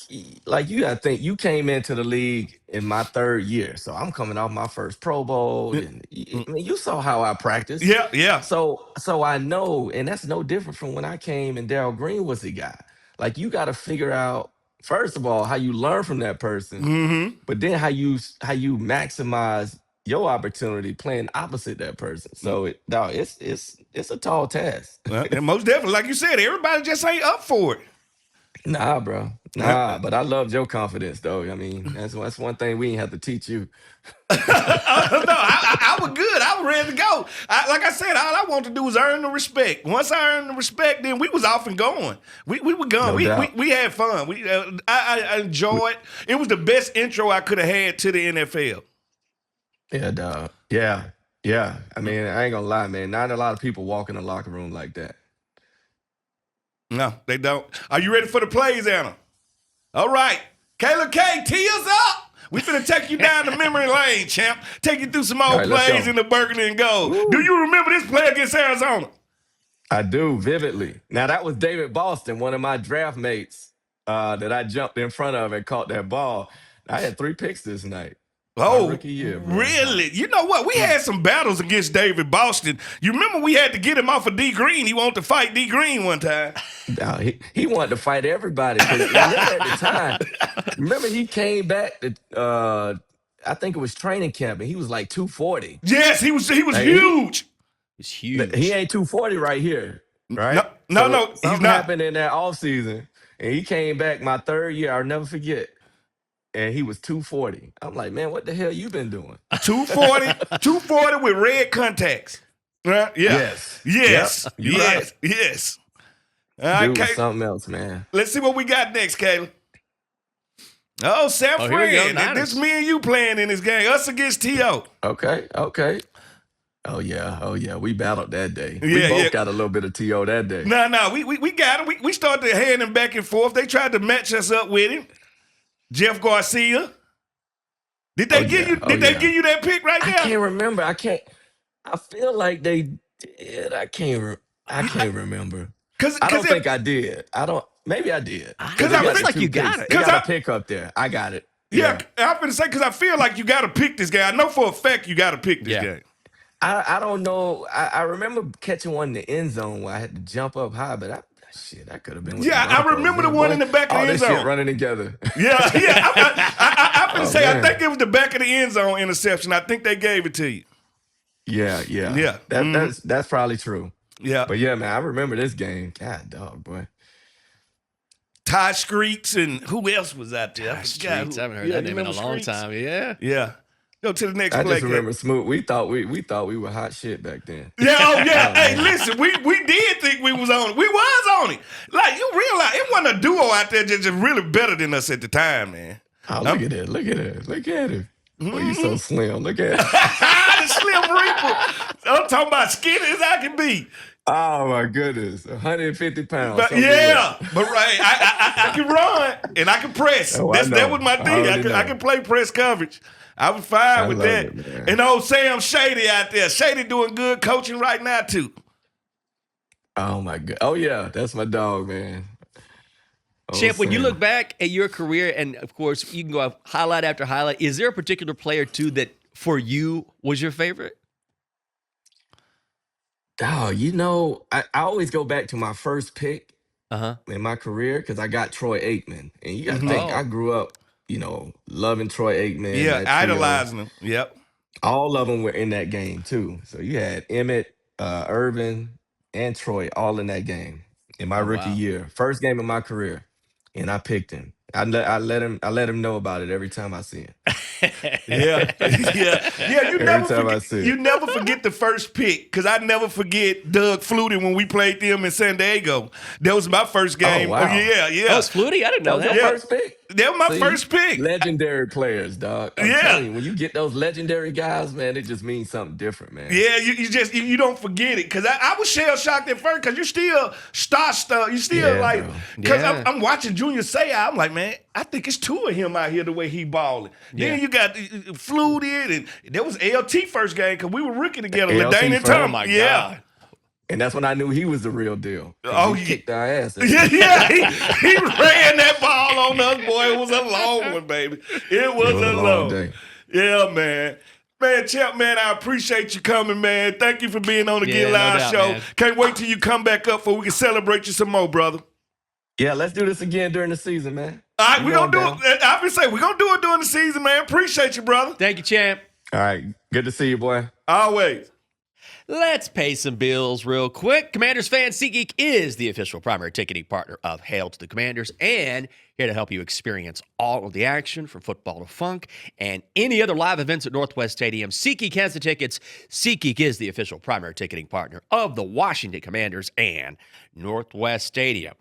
gotta think, you came into the league in my 3rd year, so I'm coming off my first Pro Bowl, and I mean, you saw how I practiced. Yeah. So I know, and that's no different from when I came and Darryl Green was the guy. Like, you got to figure out, first of all, how you learn from that person, but then how you maximize your opportunity playing opposite that person. So it's a tall task. And most definitely, like you said, everybody just ain't up for it. Nah, bro. But I loved your confidence, though. I mean, that's one thing we ain't have to teach you. No, I was good. I was ready to go. Like I said, all I want to do was earn the respect. Once I earned the respect, then we was off and going. We were gone. No We had fun. I enjoyed. It was the best intro I could have had to the NFL. Yeah, dog. Yeah. I mean, I ain't gonna lie, man. Not a lot of people walk in the locker room like that. No, they don't. Are you ready for the plays, Anna? All right. Kayla K, tee us up. We finna take you down the memory lane, champ. Take you through some old plays in the Burgundy and Gold. Woo. Do you remember this play against Arizona? I do, vividly. Now, that was David Boston, one of my draft mates that I jumped in front of and caught that ball. I had 3 picks this night. Oh, rookie year, bro. Really? You know what? We had some battles against David Boston. You remember we had to get him off of D. Green. He wanted to fight D. Green one time. No, he wanted to fight everybody. Remember at the time, he came back to, I think it was training camp, and he was like 240. Yes, he was huge. He's huge. He ain't 240 right here, right? No, he's not. Happened in that offseason, and he came back my 3rd year. I'll never forget. And he was 240. I'm like, man, what the hell you been doing? 240 with red contacts. Yeah. Yes. Yep. Right. Yes. Dude was something else, man. Let's see what we got next, Kayla. Oh, San Fran. This me and you playing in this game. Us against T.O. Okay. Oh, yeah. We battled that day. We both got a little bit of T.O. that day. No. We got him. We started handing back and forth. They tried to match us up with him. Jeff Garcia. Did they give you? Did they give you that pick right there? I can't remember. I feel like they did. I can't remember. I don't think I did. Maybe I did. Because I feel like you got it. They got a pick up there. I got it. Yeah, I'm gonna say because I feel like you got to pick this guy. I know for a fact you got to pick this game. I don't know. I remember catching one in the end zone where I had to jump up high, but that could have been. I remember the one in the back of the end zone. All this shit running together. I'm gonna say I think it was the back of the end zone interception. I think they gave it to you. Yeah. That's probably true. Yeah, but yeah, man, I remember this game. God, dog, boy. Ty Streets and who else was out there? Ty Streets. I haven't heard that name in a long time. Yeah. Go to the next play. I just remember Smoot. We thought we were hot shit back then. Yeah. Hey, listen, we did think we was on it. We was on it. Like, you realize it wasn't a duo out there just really better than us at the time, man. Oh, look at it. Oh, you so slim. Look at it. The Slim Reaper. I'm talking about skinny as I can be. Oh my goodness, 150 pounds. But right, I can run and I can press. That was my thing. I can play press coverage. I was fine with that. And old Sam Shady out there. Shady doing good coaching right now too. Oh my god. Oh yeah, that's my dog, man. Champ, when you look back at your career, and of course you can go highlight after highlight, is there a particular player too that for you was your favorite? Oh, I always go back to my first pick in my career because I got Troy Aikman. And you got to think, I grew up, loving Troy Aikman. Yeah, idolizing him. Yep. All of them were in that game, too. So you had Emmett, Irvin, and Troy all in that game in my rookie year. First game of my career. And I picked him. I let him know about it every time I see him. Yeah. You never forget the first pick because I never forget Doug Flutie when we played them in San Diego. That was my first game. Oh, wow. Yeah. That was Flutie? I didn't know that. Was your first pick? That was my first pick. Legendary players, dog. I'm telling you, when you get those legendary guys, man, it just means something different, man. Yeah, you don't forget it because I was shell shocked at first because you still you still because I'm watching Junior Seau. I'm like, man, I think it's two of him out here the way he balling. Then you got Flutie and there was LT first game because we were rookie together. LaDain and Tom. Oh my God. And that's when I knew he was the real deal. He kicked our ass. He ran that ball on us, boy. It was a long one, baby. It was a long day. Yeah, man. Man, Champ, man, I appreciate you coming, man. Thank you for being on the Get Live show. Man. Can't wait till you come back up so we can celebrate you some more, brother. Yeah, let's do this again during the season, man. All right, we're going to do it. I would say we're going to do it during the season, man. Appreciate you, brother. Thank you, Champ. All right. Good to see you, boy. Always. Let's pay some bills real quick. Commanders fans, SeatGeek is the official primary ticketing partner of Hail to the Commanders and here to help you experience all of the action from football to funk and any other live events at Northwest Stadium. SeatGeek has the tickets. SeatGeek is the official primary ticketing partner of the Washington Commanders and Northwest Stadium.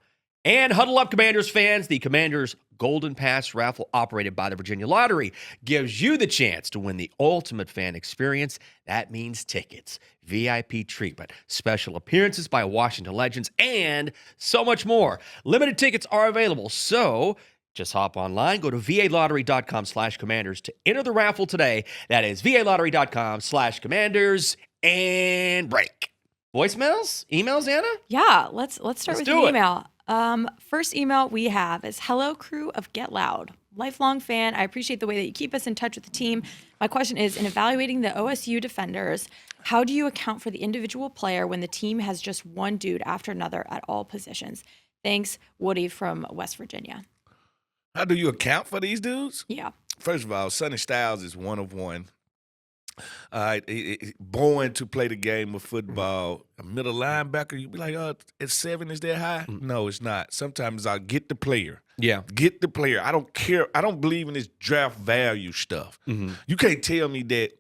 And huddle up, Commanders fans. The Commanders Golden Pass raffle operated by the Virginia Lottery gives you the chance to win the ultimate fan experience. That means tickets, VIP treatment, special appearances by Washington legends, and so much more. Limited tickets are available, so just hop online, go to VALottery.com/commanders to enter the raffle today. That is VALottery.com/commanders and break. Voicemails? Emails, Anna? Yeah, let's start with an email. First email we have is hello crew of Get Loud. Lifelong fan. I appreciate the way that you keep us in touch with the team. My question is, in evaluating the OSU defenders, how do you account for the individual player when the team has just one dude after another at all positions? Thanks, Woody from West Virginia. How do you account for these dudes? Yeah. First of all, Sonny Styles is one of one. Born to play the game of football. A middle linebacker, you be like, at 7 is that high? No, it's not. Sometimes I'll get the player. Yeah. Get the player. I don't care. I don't believe in this draft value stuff. Mm-hmm. You can't tell me that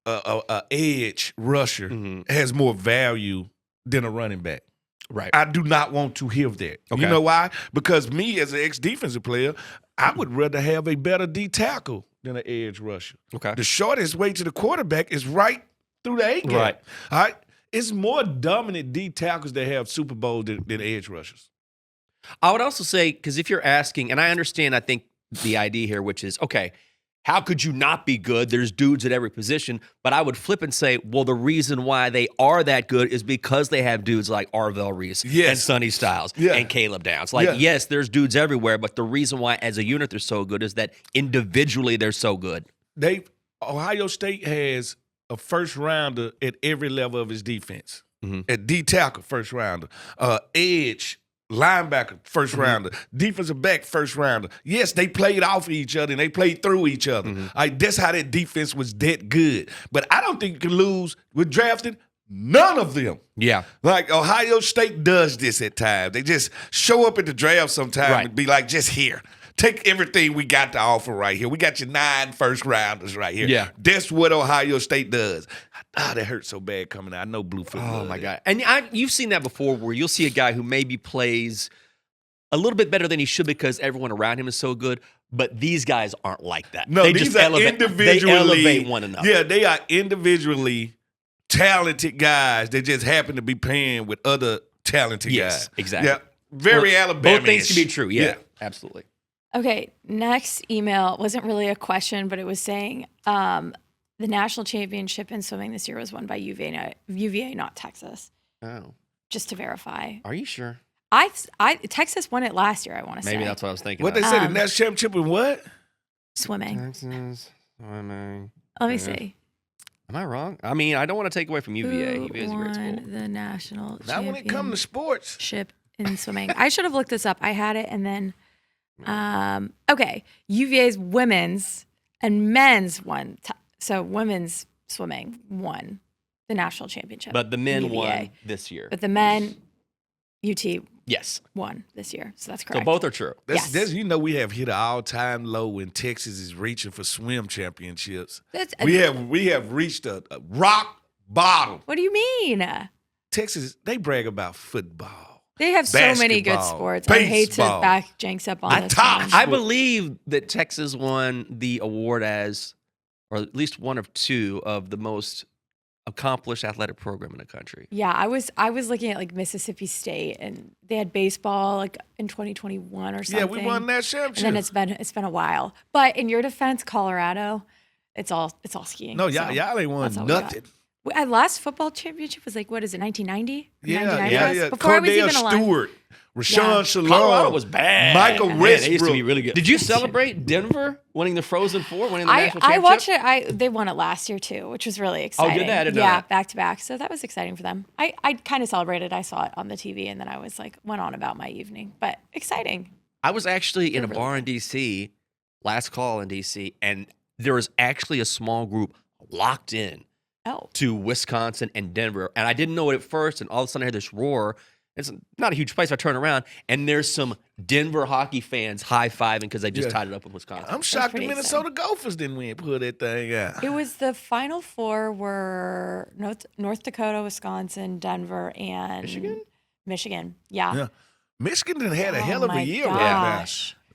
a edge rusher has more value than a running back. Right. I do not want to hear that. Okay. You know why? Because me as an ex-defensive player, I would rather have a better D tackle than an edge rusher. Okay. The shortest way to the quarterback is right through the A-gap. Right. All right. It's more dominant D tackles that have Super Bowl than edge rushers. I would also say, because if you're asking, and I understand, I think the idea here, which is, okay, how could you not be good? There's dudes at every position. But I would flip and say, well, the reason why they are that good is because they have dudes like Arvell Reese and Sonny Styles and Caleb Downs. Like, yes, there's dudes everywhere, but the reason why as a unit they're so good is that individually they're so good. Ohio State has a first rounder at every level of his defense. At D tackle, first rounder. Edge, linebacker, first rounder. Defensive back, first rounder. Yes, they played off each other and they played through each other. That's how that defense was that good. But I don't think you can lose with drafting none of them. Yeah. Like Ohio State does this at times. They just show up at the draft sometime and be like, just here. Take everything we got to offer right here. We got your 9 first rounders right here. Yeah. That's what Ohio State does. That hurts so bad coming out. I know Bluefoot. Oh, my God. And you've seen that before where you'll see a guy who maybe plays a little bit better than he should because everyone around him is so good, but these guys aren't like that. No, they these just are individually. They elevate one another. Yeah, they are individually talented guys that just happen to be pairing with other talented guys. Exactly. Yeah, very Alabama. Both things can be true. Yeah, absolutely. Okay, next email wasn't really a question, but it was saying the national championship in swimming this year was won by UVA, not Texas. Oh. Just to verify. Are you sure? Texas won it last year, I want to say. Maybe that's what I was thinking. What they said, the national championship in what? Swimming. Texas swimming. Let me see. Am I wrong? I mean, I don't want to take away from UVA. Who UVA is a great school. won the national Not when it comes to sports. championship in swimming? I should have looked this up. I had it and then okay, UVA's women's and men's won. So women's swimming won the national championship. But the men UVA. won this year. But the men, UT Yes. won this year. So that's correct. So both are true. That's, you know, we have hit an all-time low when Texas is reaching for swim championships. We have reached a rock bottom. What do you mean? Texas, they brag about football. They have so many good sports. I hate to back Jenks up on this one. I believe that Texas won the award as, or at least one of 2 of the most accomplished athletic program in the country. Yeah, I was looking at like Mississippi State, and they had baseball like in 2021 or something. Yeah, we won that championship. And then it's been a while. But in your defense, Colorado, it's all skiing. No, y'all ain't won nothing. Our last football championship was like, what is it, 1990? Yeah. Before I was even alive. Stewart, Rashawn Shalom. Colorado was bad. Michael Westbrook. They used to be really good. Did you celebrate Denver winning the Frozen Four, winning the national championship? I watched it. They won it last year too, which was really exciting. Oh, did they? I didn't know that. Back to back. So that was exciting for them. I kind of celebrated. I saw it on the TV, and then I was like, went on about my evening. But exciting. I was actually in a bar in D.C., last call in D.C., and there was actually a small group locked in to Wisconsin and Denver. And I didn't know it at first, and all of a sudden I heard this roar. It's not a huge place. I turn around, and there's some Denver hockey fans high-fiving because they just tied it up with Wisconsin. I'm shocked the Minnesota Gophers didn't win, pull that thing out. It was the Final Four were North Dakota, Wisconsin, Denver, and Michigan. Yeah. Michigan done had a hell of a year right now.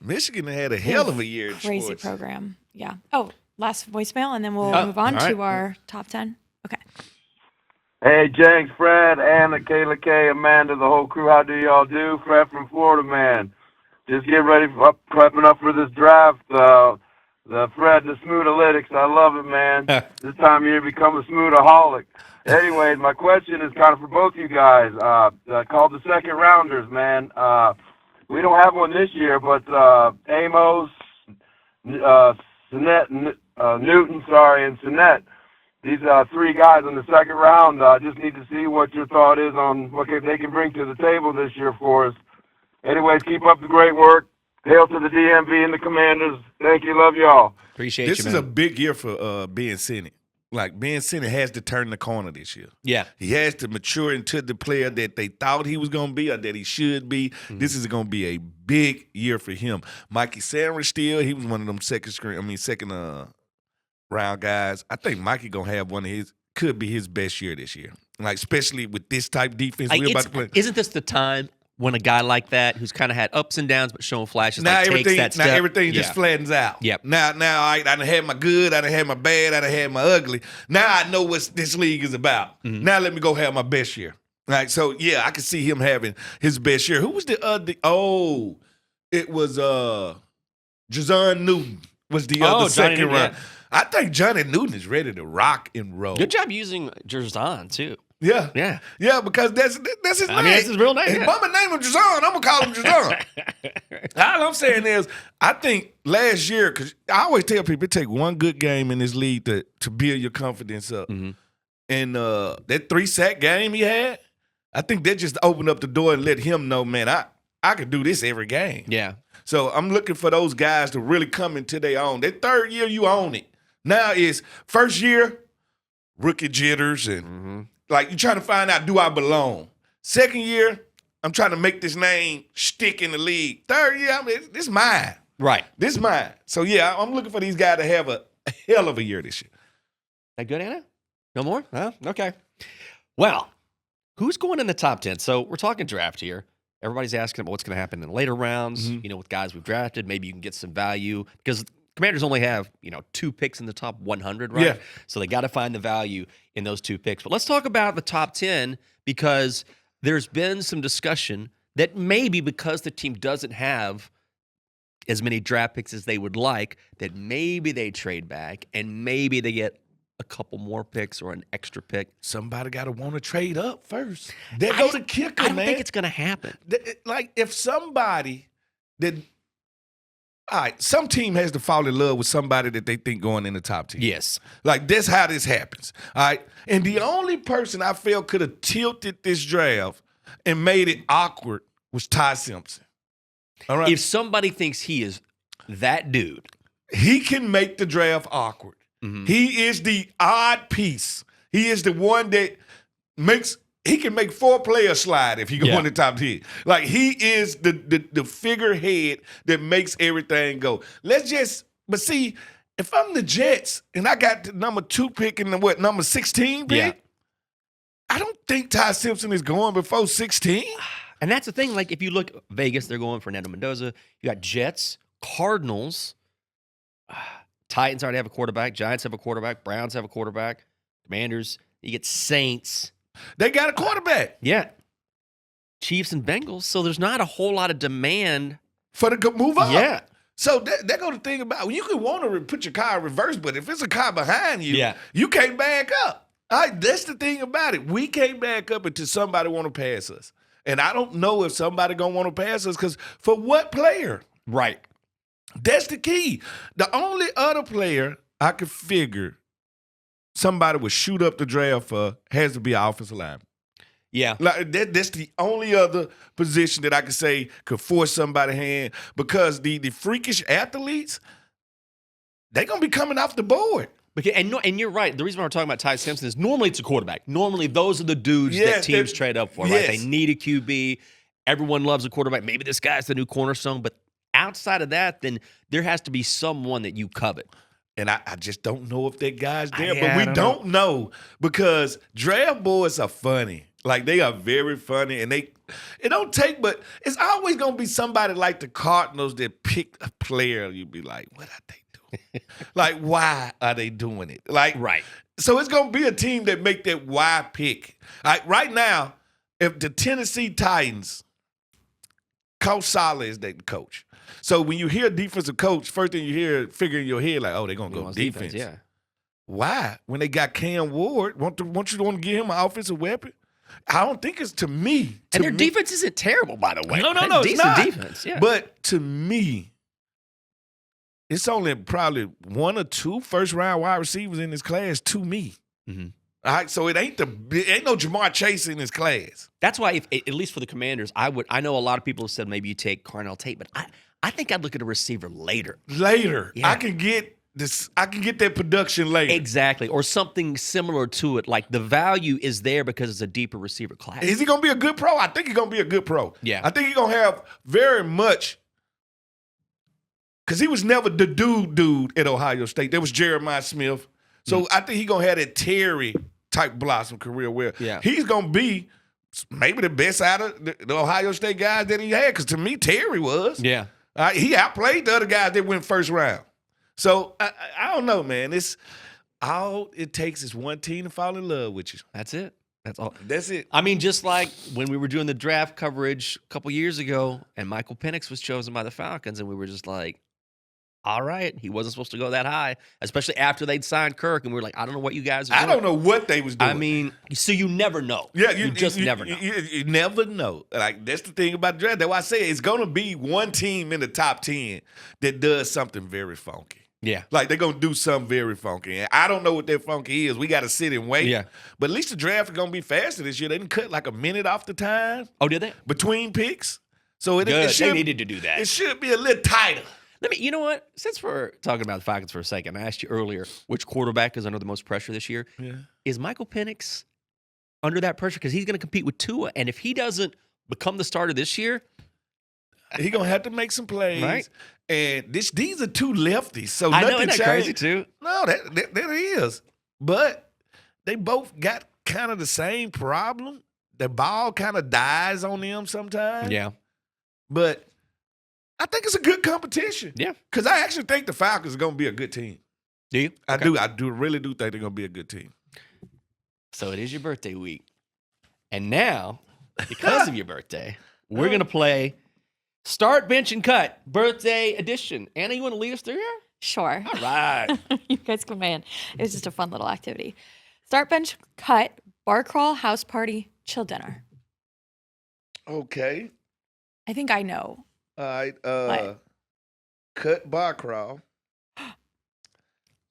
Michigan had a hell of a year. Crazy program. Yeah. Oh, last voicemail, and then we'll move on to our top 10. Okay. Hey, Jenks, Fred, Anna, Kayla K, Amanda, the whole crew. How do y'all do? Fred from Florida, man. Just get ready for prepping up for this draft. The Fred, the Smooth-alytics. I love it, man. This time of year, become a smoothaholic. Anyways, my question is kind of for both you guys. Called the second rounders, man. We don't have one this year, but Amos, Newton, and Sinet. These 3 guys in the second round, just need to see what your thought is on what they can bring to the table this year for us. Anyways, keep up the great work. Hail to the DMV and the Commanders. Thank you. Love y'all. Appreciate this you, is man. a big year for Ben Sinnott. Like, Ben Sinnott has to turn the corner this year. Yeah. He has to mature into the player that they thought he was going to be or that he should be. Mm-hmm. This is going to be a big year for him. Mikey Sanders still, he was one of them second round guys. I think Mikey gonna have could be his best year this year. Like, especially with this type defense we're about to play. Isn't this the time when a guy like that, who's kind of had ups and downs but showing flashes, now takes that step? Now everything just flattens out. Yep. Now I done had my good, I done had my bad, I done had my ugly. Now I know what this league is about. Mm-hmm. Now let me go have my best year. Right. So yeah, I can see him having his best year. Who was the other? Oh, it was Jazon Newton. was the other second Newton, round. yeah. I think Johnny Newton is ready to rock and roll. Good job using Jerzon, too. Yeah. Yeah. Yeah, because that's his name. I mean, that's his real name. His mama named him Jerzon. I'm going to call him Jerzon. All I'm saying is, I think last year, because I always tell people it takes one good game in this league to build your confidence up. Mm-hmm. And that 3-sack game he had, I think that just opened up the door and let him know, man, I could do this every game. Yeah. So I'm looking for those guys to really come into their own. That third year, you own it. Now is first year, rookie jitters and like you're trying to find out, do I belong? Second year, I'm trying to make this name stick in the league. Third year, I mean, this is mine. Right. This is mine. So yeah, I'm looking for these guys to have a hell of a year this year. That good, Anna? No more? Huh? Okay. Well, who's going in the top 10? So we're talking draft here. Everybody's asking about what's going to happen in the later rounds, with guys we've drafted. Maybe you can get some value because Commanders only have, 2 picks in the top 100, right? Yeah. So they got to find the value in those 2 picks. But let's talk about the top 10 because there's been some discussion that maybe because the team doesn't have as many draft picks as they would like, that maybe they trade back and maybe they get a couple more picks or an extra pick. Somebody got to want to trade up first. There goes the kicker, I don't man. think it's going to happen. Like if somebody that, all right, some team has to fall in love with somebody that they think going in the top 10. Yes. Like that's how this happens. All right. And the only person I felt could have tilted this draft and made it awkward was Ty Simpson. All right. If somebody thinks he is that dude, he can make the draft awkward. He is the odd piece. He is the one that he can make 4 players slide if he go in the top 10. Like he is the figurehead that makes everything go. But see, if I'm the Jets and I got the number 2 pick and the number 16 pick, I don't think Ty Simpson is going before 16. And that's the thing. Like if you look at Vegas, they're going Fernando Mendoza. You got Jets, Cardinals, Titans already have a quarterback. Giants have a quarterback. Browns have a quarterback. Commanders. You get Saints. They got a quarterback. Yeah. Chiefs and Bengals. So there's not a whole lot of demand for the move up. Yeah. So that go the thing about you can want to put your car in reverse, but if it's a car behind you, you can't back up. All right, that's the thing about it. We can't back up until somebody want to pass us. And I don't know if somebody gonna want to pass us because for what player? Right. That's the key. The only other player I could figure somebody would shoot up the draft for has to be an offensive lineman. Yeah. Like that's the only other position that I could say could force somebody's hand because the freakish athletes, they're going to be coming off the board. And you're right. The reason why we're talking about Ty Simpson is normally it's a quarterback. Normally those are the dudes that teams trade up for, right? They need a QB. Everyone loves a quarterback. Maybe this guy's the new cornerstone, but outside of that, then there has to be someone that you covet. And I just don't know if that guy's there. But we don't know because draft boards are funny. Like, they are very funny. And it don't take, but it's always going to be somebody like the Cardinals that pick a player. You'd be like, what are they doing? Like, why are they doing it? Like, right. So it's going to be a team that make that why pick. Right now, if the Tennessee Titans, Coach Saleh is their coach. So when you hear defensive coach, first thing you hear, figure in your head like, oh, they're gonna go defense. Yeah. Why? When they got Cam Ward, want you to give him an offensive weapon? I don't think it's to me. And their defense isn't terrible, by the way. No, it's decent not. Defense. Yeah. But to me, it's only probably 1 or 2 first-round wide receivers in this class. To me. Mm-hmm. All right, so it ain't no Jamar Chase in this class. That's why, at least for the Commanders, I know a lot of people have said maybe you take Carnell Tate, but I think I'd look at a receiver later. Later. Yeah. I can get that production later. Exactly. Or something similar to it. Like the value is there because it's a deeper receiver class. Is he going to be a good pro? I think he's going to be a good pro. Yeah. I think he's going to have very much, because he was never the dude at Ohio State. There was Jeremiah Smith. So I think he's going to have that Terry type blossom career where he's going to be maybe the best out of the Ohio State guys that he had. Because to me, Terry was. Yeah. He outplayed the other guys that went first round. So I don't know, man. It's all it takes is one team to fall in love with you. That's it. That's all. That's it. I mean, just like when we were doing the draft coverage a couple years ago and Michael Penix was chosen by the Falcons and we were just like, all right, he wasn't supposed to go that high, especially after they'd signed Kirk, and we were like, I don't know what you guys are doing. I don't know what they was doing. I mean, so you never know. Yeah, you just never know. You never know. Like, that's the thing about the draft. That's why I say it's going to be one team in the top 10 that does something very funky. Yeah. Like, they're going to do something very funky. And I don't know what that funky is. We got to sit and wait. Yeah. But at least the draft is going to be faster this year. They didn't cut like a minute off the time. Oh, did they? Between picks. So it should, they needed to do that. It should be a little tighter. You know what? Since we're talking about the Falcons for a second, I asked you earlier which quarterback is under the most pressure this year. Yeah. Is Michael Penix under that pressure? Because he's going to compete with Tua, and if he doesn't become the starter this year, he's going to have to make some plays. Right. And these are two lefties, so I nothing know, isn't that crazy too? No, that is. But they both got kind of the same problem. The ball kind of dies on them sometimes. Yeah. But I think it's a good competition. Yeah. Because I actually think the Falcons are going to be a good team. Do you? I do. I really do think they're going to be a good team. So it is your birthday week. And now, because of your birthday, we're going to play Start, Bench, and Cut Birthday Edition. Anna, you want to lead us through here? Sure. All right. You guys can man. It was just a fun little activity. Start, bench, cut, bar crawl, house party, chill dinner. Okay. I think I know. All right. Cut bar crawl.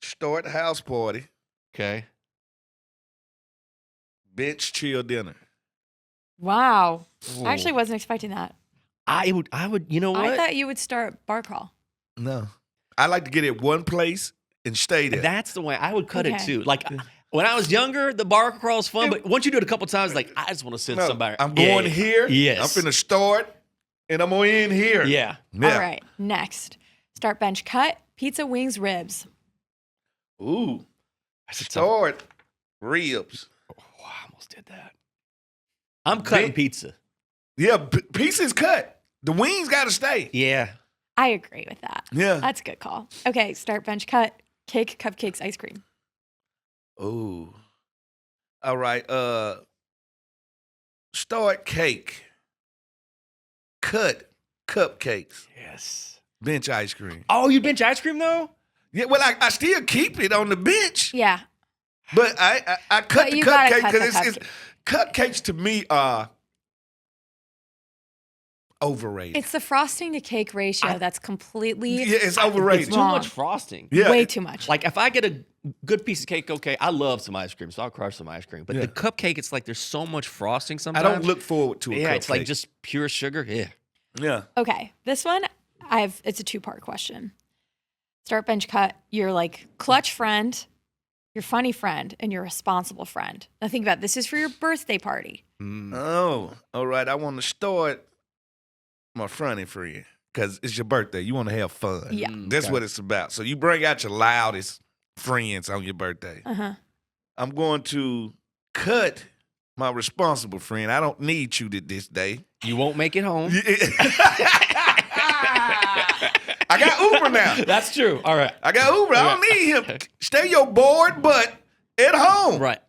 Start house party. Okay. Bench chill dinner. Wow. Ooh. I actually wasn't expecting that. I would, you know what? I thought you would start bar crawl. No. I like to get at one place and stay there. That's the way I would cut it Okay. too. Like when I was younger, the bar crawl is fun, but once you do it a couple times, like I just want to sit somebody. I'm going Yeah. here. Yes. I'm finna start, and I'm going to end here. Yeah. Yeah. All right. Next. Start, bench, cut, pizza, wings, ribs. Ooh. That's a tough- Start ribs. Oh, I almost did that. I'm cutting pizza. Yeah, pizza is cut. The wings got to stay. Yeah. I agree with that. Yeah. That's a good call. Okay. Start, bench, cut, cake, cupcakes, ice cream. Ooh. All right. Start cake. Cut cupcakes. Yes. Bench ice cream. Oh, you bench ice cream though? Yeah, well, I still keep it on the bench, Yeah. but I cut But the you gotta cupcake cut the because it's cupcakes to me are overrated. It's the frosting to cake ratio that's completely Yeah, it's overrated. It's too Wrong. much frosting. Yeah. way too much. Like if I get a good piece of cake, okay, I love some ice cream, so I'll crush some ice cream. But Yeah. the cupcake, it's like there's so much frosting I sometimes. don't look forward to a Yeah, cupcake. it's like just pure sugar. Yeah. Yeah. Okay, this one it's a two-part question. Start, bench, cut. You're like clutch friend, your funny friend, and your responsible friend. Now think about it. This is for your birthday party. Oh, all right. I want to start my funny friend because it's your birthday. You want to have fun. Yeah. That's what it's about. So you bring out your loudest friends on your birthday. Uh-huh. I'm going to cut my responsible friend. I don't need you this day. You won't make it home. I got Uber now. That's true. All right. I got Uber. I don't need him. Stay your bored butt at home. Right.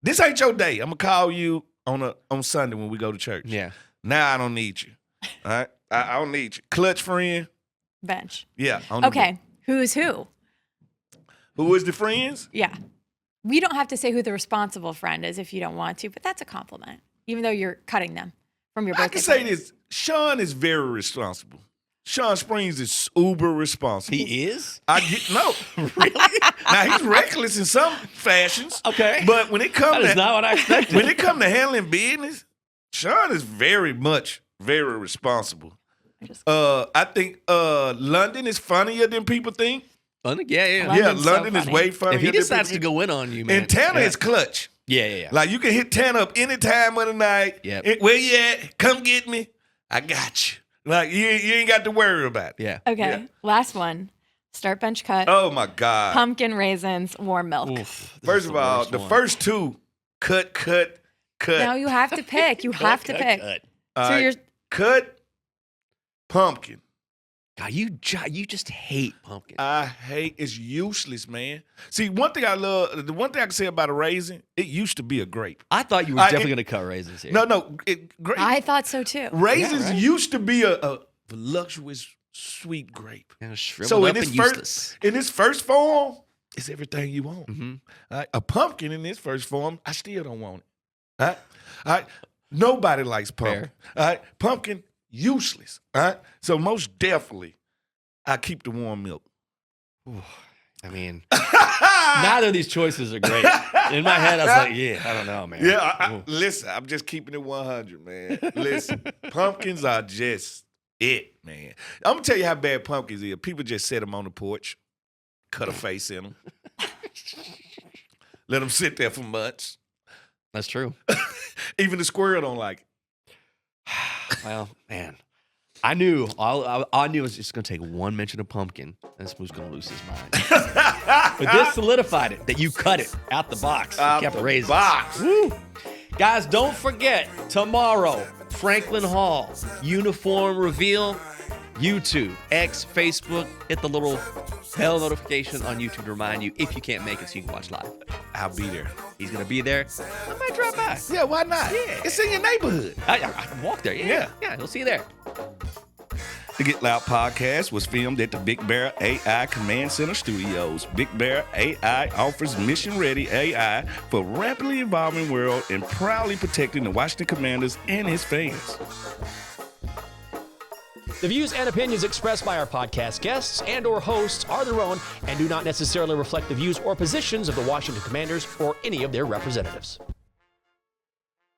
This ain't your day. I'm gonna call you on Sunday when we go to church. Yeah. Now I don't need you. All right. I don't need you. Clutch friend. Bench. Yeah. on the Okay, who's who? Who is the friends? Yeah. We don't have to say who the responsible friend is if you don't want to, but that's a compliment, even though you're cutting them from your birthday I can say party. this. Sean is very responsible. Sean Springs is uber responsible. He is? I get no. Really? Now he's reckless in some fashions. Okay. But when it That comes is to not what I expected. when it comes to handling business, Sean is very responsible. I think London is funnier than people think. London? Yeah. London's so London is funny. way funnier. If he than decides to people go in on you, man. think. And Tanner yeah. is clutch. Yeah. Like you can hit Tanner up any time of the night. Yep. Where you at? Come get me. I got you. Like you ain't got to worry about it. Yeah. Okay, Yeah. last one. Start, bench, cut. Oh my God. Pumpkin raisins, warm milk. Oof, this First is of the all, worst the one. first two, cut. Now you have to pick. You have to pick. Cut. All So right. you're Cut pumpkin. God, you just hate pumpkin. I hate it's useless, man. See, one thing I love, the one thing I can say about a raisin, it used to be a grape. I thought you were definitely going to cut raisins here. No, grape. I thought so too. Raisins Yeah, right. used to be a voluptuous, sweet grape. And shriveled up and useless. In this first form, it's everything you want. All right? A pumpkin in this first form, I still don't want it. All right? Nobody likes pumpkin. All right? Pumpkin, useless. All right? So most definitely, I keep the warm milk. Ooh, I mean, neither of these choices are great. In my head, I was like, yeah, I don't know, man. Yeah, listen, I'm just keeping it 100, man. Listen, pumpkins are just it, man. I'm going to tell you how bad pumpkins is. People just set them on the porch, cut a face in them, let them sit there for months. That's true. Even the squirrel don't like it. Well, man. I knew I knew it was just going to take one mention of pumpkin, and this was going to lose his mind. But this solidified it, that you cut it out the box. You kept raising box. Woo. Guys, don't forget, tomorrow, Franklin Hall, uniform reveal, YouTube, X, Facebook. Hit the little bell notification on YouTube to remind you if you can't make it so you can watch live. I'll be there. He's going to be there. I might drop by. Yeah, why not? Yeah. It's in your neighborhood. I can walk there. Yeah, he'll see you there. The Get Loud podcast was filmed at the Big Bear AI Command Center Studios. Big Bear AI offers mission-ready AI for a rapidly evolving world and proudly protecting the Washington Commanders and his fans. The views and opinions expressed by our podcast guests and or hosts are their own and do not necessarily reflect the views or positions of the Washington Commanders or any of their representatives.